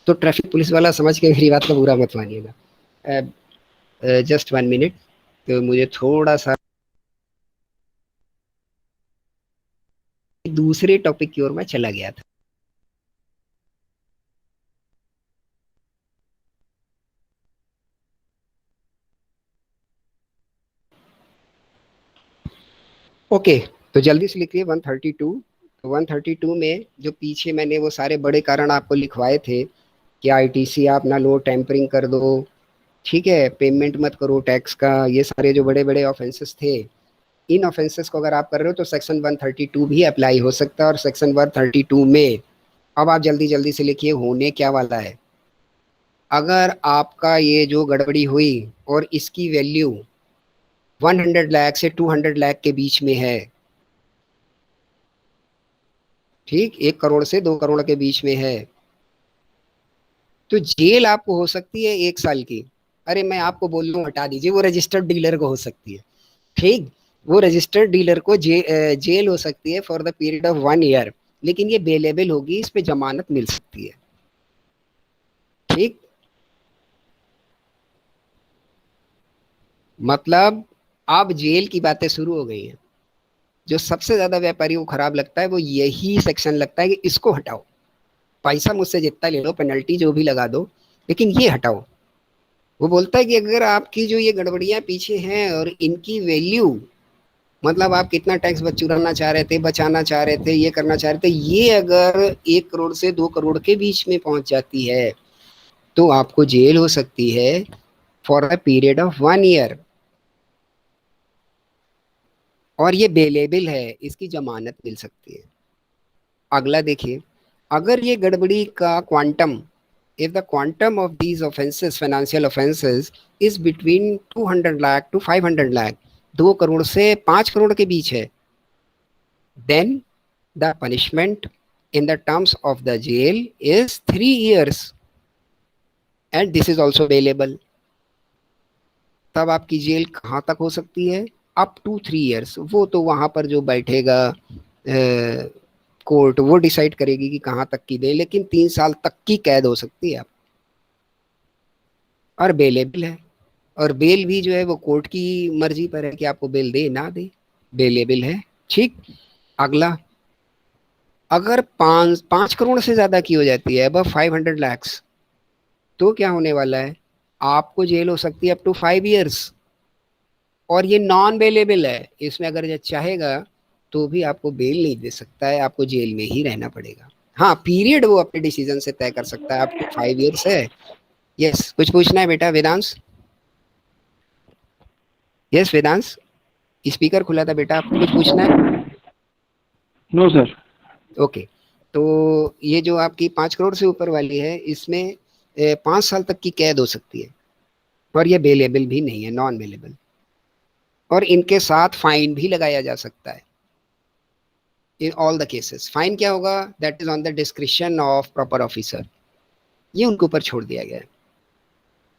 तो ट्रैफिक पुलिस वाला समझ के मेरी बात का बुरा मत मानिएगा। जस्ट 1 मिनट, तो मुझे थोड़ा सा दूसरे टॉपिक की ओर मैं चला गया था। ओके, तो जल्दी से लिखिए 132। तो 132 में जो पीछे मैंने वो सारे बड़े कारण आपको लिखवाए थे कि आईटीसी आप ना लो, टेम्परिंग कर दो, ठीक है, पेमेंट मत करो टैक्स का, ये सारे जो बड़े बड़े ऑफेंसेस थे, इन ऑफेंसेस को अगर आप कर रहे हो तो सेक्शन 132 भी अप्लाई हो सकता है। और सेक्शन 132 में अब आप जल्दी जल्दी से लिखिए होने क्या वाला है। अगर आपका ये जो गड़बड़ी हुई और इसकी वैल्यू 100 लाख से 200 लाख के बीच में है, ठीक, 1 करोड़ से 2 करोड़ के बीच में है, तो जेल आपको हो सकती है 1 साल की। अरे मैं आपको बोल रहा हूँ हटा दीजिए, वो रजिस्टर्ड डीलर को हो सकती है, ठीक, वो रजिस्टर्ड डीलर को जेल हो सकती है for the period of 1 year, लेकिन ये बेलेबल होगी, इस पे जमानत मिल सकती है, ठीक। मतलब अब जेल की बातें शुरू हो गई हैं। जो सबसे ज्यादा व्यापारियों को खराब लगता है वो यही सेक्शन लगता है कि इसको हटाओ, पैसा मुझसे जितना ले लो, पेनल्टी जो भी लगा दो, लेकिन ये हटाओ। वो बोलता है कि अगर आपकी जो ये गड़बड़ियां पीछे हैं और इनकी वैल्यू, मतलब आप कितना टैक्स चुराना चाह रहे थे, बचाना चाह रहे थे, ये करना चाह रहे थे, ये अगर 1 करोड़ से 2 करोड़ के बीच में पहुंच जाती है तो आपको जेल हो सकती है for a period of 1 year. और ये बेलेबल है, इसकी जमानत मिल सकती है। अगला देखिए, अगर ये गड़बड़ी का quantum, if the quantum of these offenses, financial offenses, is between 200 lakh to 500 lakh, 2 crore से 5 करोड़ के बीच है, then the punishment in the terms of the jail is 3 years and this is also bailable. तब आपकी जेल कहाँ तक हो सकती है? Up to 3 years. वो तो वहां पर जो बैठेगा कोर्ट वो डिसाइड करेगी कि कहाँ तक की दे, लेकिन 3 साल तक की कैद हो सकती है आप, और बेलेबल है। और बेल भी जो है वो कोर्ट की मर्जी पर है कि आपको बेल दे ना दे, बेलेबल है। ठीक। अगला, अगर 5 करोड़ से ज्यादा की हो जाती है, अब 500 lakhs, तो क्या होने वाला है? आपको जेल हो सकती है अप टू 5 years, और ये नॉन बेलेबल है। इसमें अगर जज चाहेगा तो भी आपको बेल नहीं दे सकता है, आपको जेल में ही रहना पड़ेगा। हाँ, पीरियड वो अपने डिसीजन से तय कर सकता है, अप टू 5 years है। यस, कुछ पूछना है बेटा वेदांश? यस वेदांश, स्पीकर खुला था बेटा, आपको कुछ पूछना है? No sir. ओके, तो ये जो आपकी 5 करोड़ से ऊपर वाली है, इसमें 5 साल तक की कैद हो सकती है, और ये बेलेबल भी नहीं है, नॉन बेलेबल, और इनके साथ फाइन भी लगाया जा सकता है in all the cases. Fine क्या होगा? That is on the description of proper officer, ये उनके ऊपर छोड़ दिया गया है।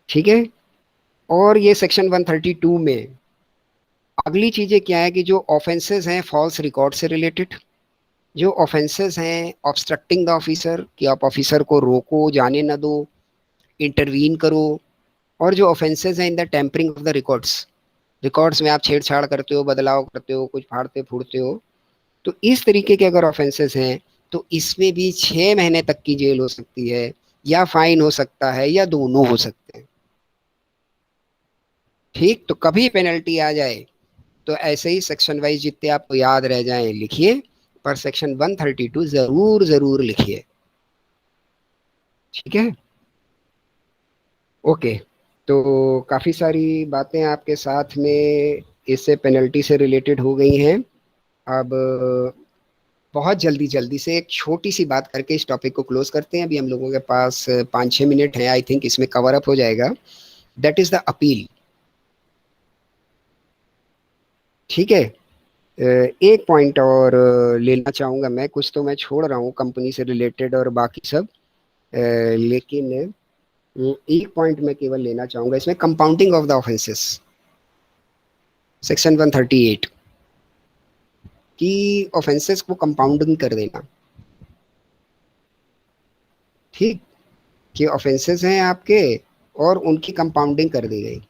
ठीक है। और ये सेक्शन 132 में अगली चीजें क्या है कि जो ऑफेंसेस हैं फॉल्स रिकॉर्ड से रिलेटेड, जो ऑफेंसेस हैं ऑब्स्ट्रक्टिंग द ऑफिसर, कि आप ऑफिसर को रोको, जाने ना दो, इंटरवीन करो, और जो ऑफेंसेस हैं in the tampering of the records, records में आप छेड़छाड़ करते हो, बदलाव करते हो, कुछ फाड़ते फूड़ते हो, तो इस तरीके के अगर ऑफेंसेस हैं तो इसमें भी 6 महीने तक की जेल हो सकती है, या फाइन हो सकता है, या दोनों हो सकते हैं। ठीक, तो कभी पेनल्टी आ जाए तो ऐसे ही सेक्शन वाइज जितने आपको याद रह जाएं लिखिए, पर सेक्शन 132 जरूर जरूर लिखिए। ठीक है, ओके। तो काफ़ी सारी बातें आपके साथ में इससे पेनल्टी से रिलेटेड हो गई हैं। अब बहुत जल्दी जल्दी से एक छोटी सी बात करके इस टॉपिक को क्लोज करते हैं। अभी हम लोगों के पास 5-6 मिनट हैं, आई थिंक इसमें कवर अप हो जाएगा। That is the appeal. ठीक है, एक पॉइंट और लेना चाहूँगा मैं, कुछ तो मैं छोड़ रहा हूँ कंपनी से रिलेटेड और बाकी सब, लेकिन एक पॉइंट मैं केवल लेना चाहूँगा इसमें, compounding of the offences, section 138 की ऑफेंसेस को कंपाउंडिंग कर देना। ठीक, कि ऑफेंसेस हैं आपके और उनकी कंपाउंडिंग कर दी गई।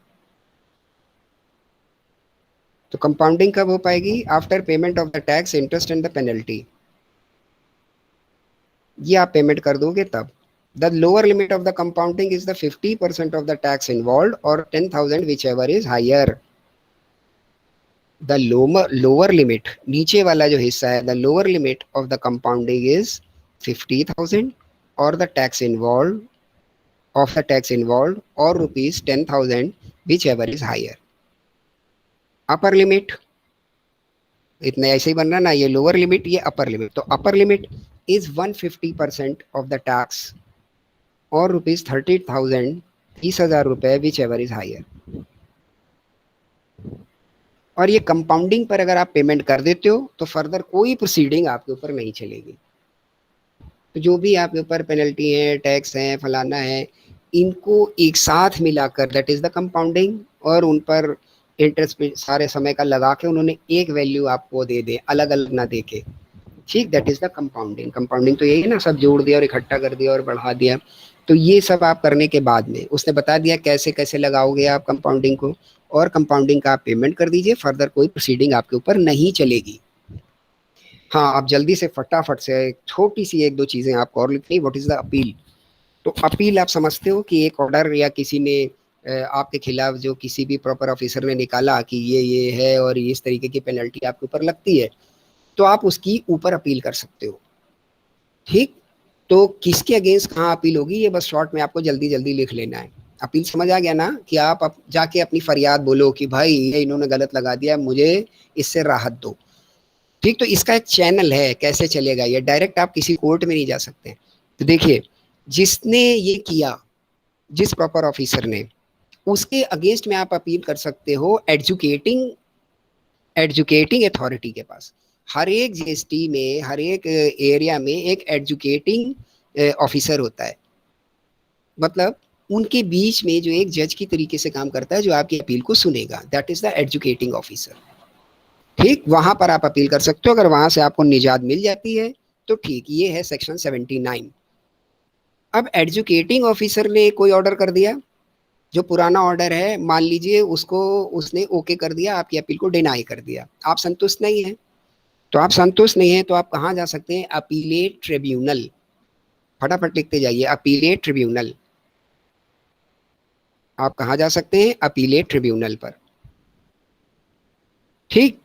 तो कंपाउंडिंग कब हो पाएगी? After payment of the tax, interest and the penalty. ये आप पेमेंट कर दोगे तब। The lower limit of the compounding is the 50% of the tax involve, और 10,000 whichever is higher. The lower limit, नीचे वाला जो हिस्सा है, the lower limit of the compounding is 50,000 और the tax involve of the tax involved, or rupees 10,000 whichever is higher. Upper limit इतना ऐसे ही बनना ना, ये लोअर लिमिट, ये अपर लिमिट। तो upper limit is 150% of the tax, और rupees 30,000, 30,000 रुपए, विच एवर इज हायर। और ये कंपाउंडिंग पर अगर आप पेमेंट कर देते हो तो फर्दर कोई प्रोसीडिंग आपके ऊपर नहीं चलेगी। तो जो भी आपके ऊपर पेनल्टी है, टैक्स है, फलाना है, इनको एक साथ मिलाकर, दैट इज द कंपाउंडिंग, और उन पर इंटरेस्ट सारे समय का लगा के उन्होंने एक वैल्यू आपको दे दे, अलग अलग ना दे के। ठीक, that is the compounding. Compounding तो यही है ना, सब जोड़ दिया और इकट्ठा कर दिया और बढ़ा दिया। तो ये सब आप करने के बाद में उसने बता दिया कैसे कैसे लगाओगे आप कंपाउंडिंग को, और कंपाउंडिंग का आप पेमेंट कर दीजिए, फर्दर कोई प्रोसीडिंग आपके ऊपर नहीं चलेगी। हाँ, आप जल्दी से फटाफट से छोटी सी 1-2 चीजें आपको और लिखनी। What is the appeal? तो अपील आप समझते हो कि एक ऑर्डर या किसी ने आपके खिलाफ, जो किसी भी प्रॉपर ऑफिसर ने निकाला कि ये है और इस तरीके की पेनल्टी आपके ऊपर लगती है, तो आप उसकी ऊपर अपील कर सकते हो। ठीक, तो किसके अगेंस्ट कहाँ अपील होगी, ये बस शॉर्ट में आपको जल्दी जल्दी लिख लेना है। अपील समझ आ गया ना, कि आप जाके अपनी फरियाद बोलो कि भाई ये इन्होंने गलत लगा दिया, मुझे इससे राहत दो। ठीक, तो इसका एक चैनल है, कैसे चलेगा ये? डायरेक्ट आप किसी कोर्ट में नहीं जा सकते। तो देखिए, जिसने ये किया, जिस प्रॉपर ऑफिसर ने, उसके अगेंस्ट में आप अपील कर सकते हो एजुकेटिंग अथॉरिटी के पास। हर एक जीएसटी में, हर एक एरिया में एक एजुकेटिंग ऑफिसर होता है, मतलब उनके बीच में जो एक जज की तरीके से काम करता है, जो आपकी अपील को सुनेगा, that is the educating officer. ठीक, वहां पर आप अपील कर सकते हो। अगर वहां से आपको निजात मिल जाती है तो ठीक, ये है सेक्शन 79। अब एजुकेटिंग ऑफिसर ने कोई ऑर्डर कर दिया, जो पुराना ऑर्डर है, मान लीजिए उसको उसने ओके कर दिया, आपकी अपील को डिनाई कर दिया, आप संतुष्ट नहीं है, तो आप संतुष्ट नहीं है तो आप कहाँ जा सकते हैं? Appellate tribunal. फटाफट लिखते जाइए, अपीलेट ट्रिब्यूनल। आप कहाँ जा सकते हैं? अपीलेट ट्रिब्यूनल पर। ठीक,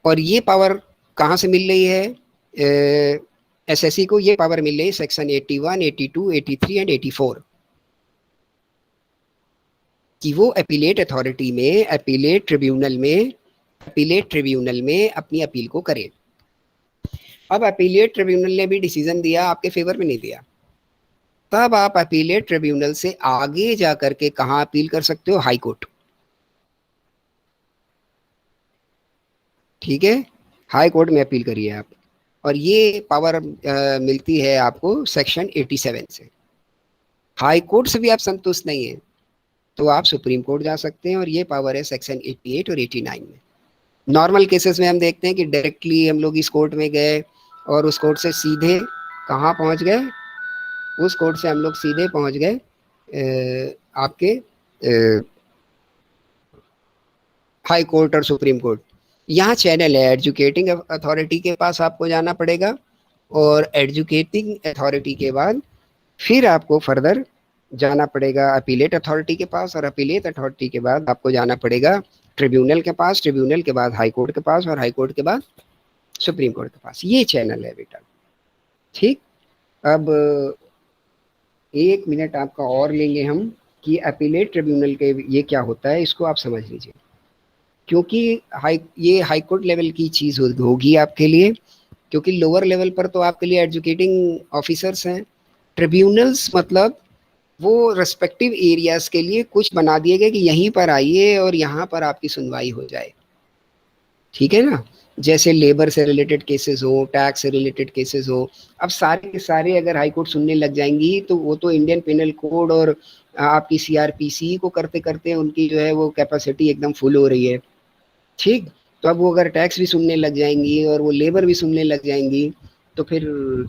और ये पावर कहाँ से मिल रही है? एसएससी को ये पावर मिल रही है सेक्शन 81, 82, 83 एंड 84 कि वो अपीलेट अथॉरिटी में, अपीलेट ट्रिब्यूनल में अपनी अपील को करे। अब अपीलेट ट्रिब्यूनल ने भी डिसीजन दिया, आपके फेवर में नहीं दिया, तब आप अपीलेट ट्रिब्यूनल से आगे जाकर के कहाँ अपील कर सकते हो? High court. ठीक है, हाई कोर्ट में अपील करिए आप, और ये पावर मिलती है आपको सेक्शन 87 से। हाई कोर्ट से भी आप संतुष्ट नहीं है तो आप सुप्रीम कोर्ट जा सकते हैं, और ये पावर है सेक्शन 88 और 89 में। नॉर्मल केसेस में हम देखते हैं कि डायरेक्टली हम लोग इस कोर्ट में गए और उस कोर्ट से सीधे कहाँ पहुँच गए? उस कोर्ट से हम लोग सीधे पहुँच गए आपके हाई कोर्ट और सुप्रीम कोर्ट। यहाँ चैनल है, एजुकेटिंग अथॉरिटी के पास आपको जाना पड़ेगा, और एजुकेटिंग अथॉरिटी के बाद फिर आपको फर्दर जाना पड़ेगा अपीलेट अथॉरिटी के पास, और अपीलेट अथॉरिटी के बाद आपको जाना पड़ेगा ट्रिब्यूनल के पास, ट्रिब्यूनल के बाद हाई कोर्ट के पास, और हाई कोर्ट के बाद सुप्रीम कोर्ट के पास। ये चैनल है बेटा। ठीक, अब 1 मिनट आपका और लेंगे हम कि अपीलेट ट्रिब्यूनल के ये क्या होता है, इसको आप समझ लीजिए, क्योंकि ये हाई कोर्ट लेवल की चीज़ होगी आपके लिए, क्योंकि लोअर लेवल पर तो आपके लिए एजुकेटिंग ऑफिसर्स हैं। ट्रिब्यूनल्स मतलब वो रेस्पेक्टिव एरियाज के लिए कुछ बना दिए गए कि यहीं पर आइए और यहाँ पर आपकी सुनवाई हो जाए। ठीक है ना, जैसे लेबर से रिलेटेड केसेस हो, टैक्स से रिलेटेड केसेस हो। अब सारे के सारे अगर हाई कोर्ट सुनने लग जाएंगी तो वो तो इंडियन पिनल कोड और आपकी सीआरपीसी को करते करते उनकी जो है वो कैपेसिटी एकदम फुल हो रही है। ठीक, तो अब वो अगर टैक्स भी सुनने लग जाएंगी और वो लेबर भी सुनने लग जाएंगी तो फिर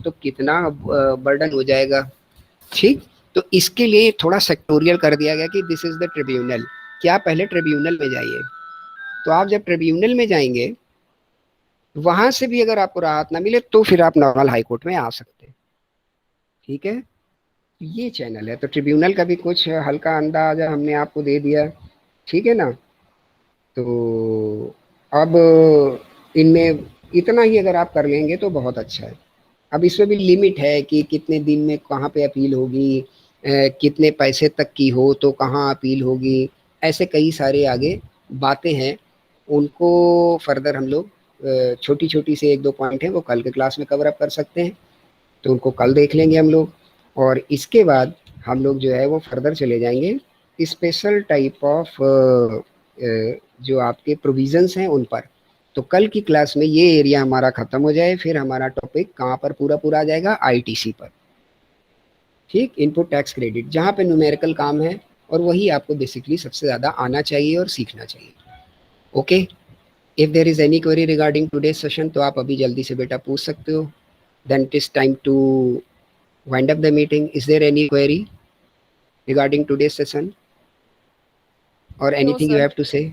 तो कितना बर्डन हो जाएगा। ठीक, तो इसके लिए थोड़ा सेक्टोरियल कर दिया गया कि दिस इज द ट्रिब्यूनल, कि आप पहले ट्रिब्यूनल में जाइए। तो आप जब ट्रिब्यूनल में जाएंगे, वहां से भी अगर आपको राहत ना मिले तो फिर आप नॉर्मल हाई कोर्ट में आ सकते हैं। ठीक है, ये चैनल है, तो ट्रिब्यूनल का भी कुछ हल्का अंदाजा हमने आपको दे दिया। ठीक है ना, तो अब इनमें इतना ही अगर आप कर लेंगे तो बहुत अच्छा है। अब इसमें भी लिमिट है कि कितने दिन में कहाँ पे अपील होगी, कितने पैसे तक की हो तो कहाँ अपील होगी, ऐसे कई सारे आगे बातें हैं। उनको फर्दर हम लोग छोटी छोटी से 1-2 पॉइंट हैं वो कल के क्लास में कवर अप कर सकते हैं, तो उनको कल देख लेंगे हम लोग। और इसके बाद हम लोग जो है वो फर्दर चले जाएंगे स्पेशल टाइप ऑफ जो आपके प्रोविजंस हैं उन पर। तो कल की क्लास में ये एरिया हमारा खत्म हो जाए, फिर हमारा टॉपिक कहाँ पर पूरा आ जाएगा? आईटीसी पर। ठीक, इनपुट टैक्स क्रेडिट, जहाँ पे न्यूमेरिकल काम है, और वही आपको बेसिकली सबसे ज़्यादा आना चाहिए और सीखना चाहिए। Okay, if there is any query regarding today session तो आप अभी जल्दी से बेटा पूछ सकते हो। Then it is time to wind up the meeting. Is there any query regarding today's session, or No, anything you sir. have to say,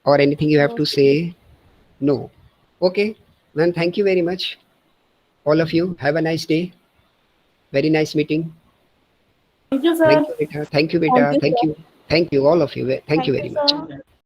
or anything you have No, to sir. say? No. Okay, then thank you very much, all of you. Have a nice day. Very nice meeting. Thank you, sir. Thank you beta, thank you beta, Thank you, thank sir. you, thank you all of you, thank you Thank you, very much. sir.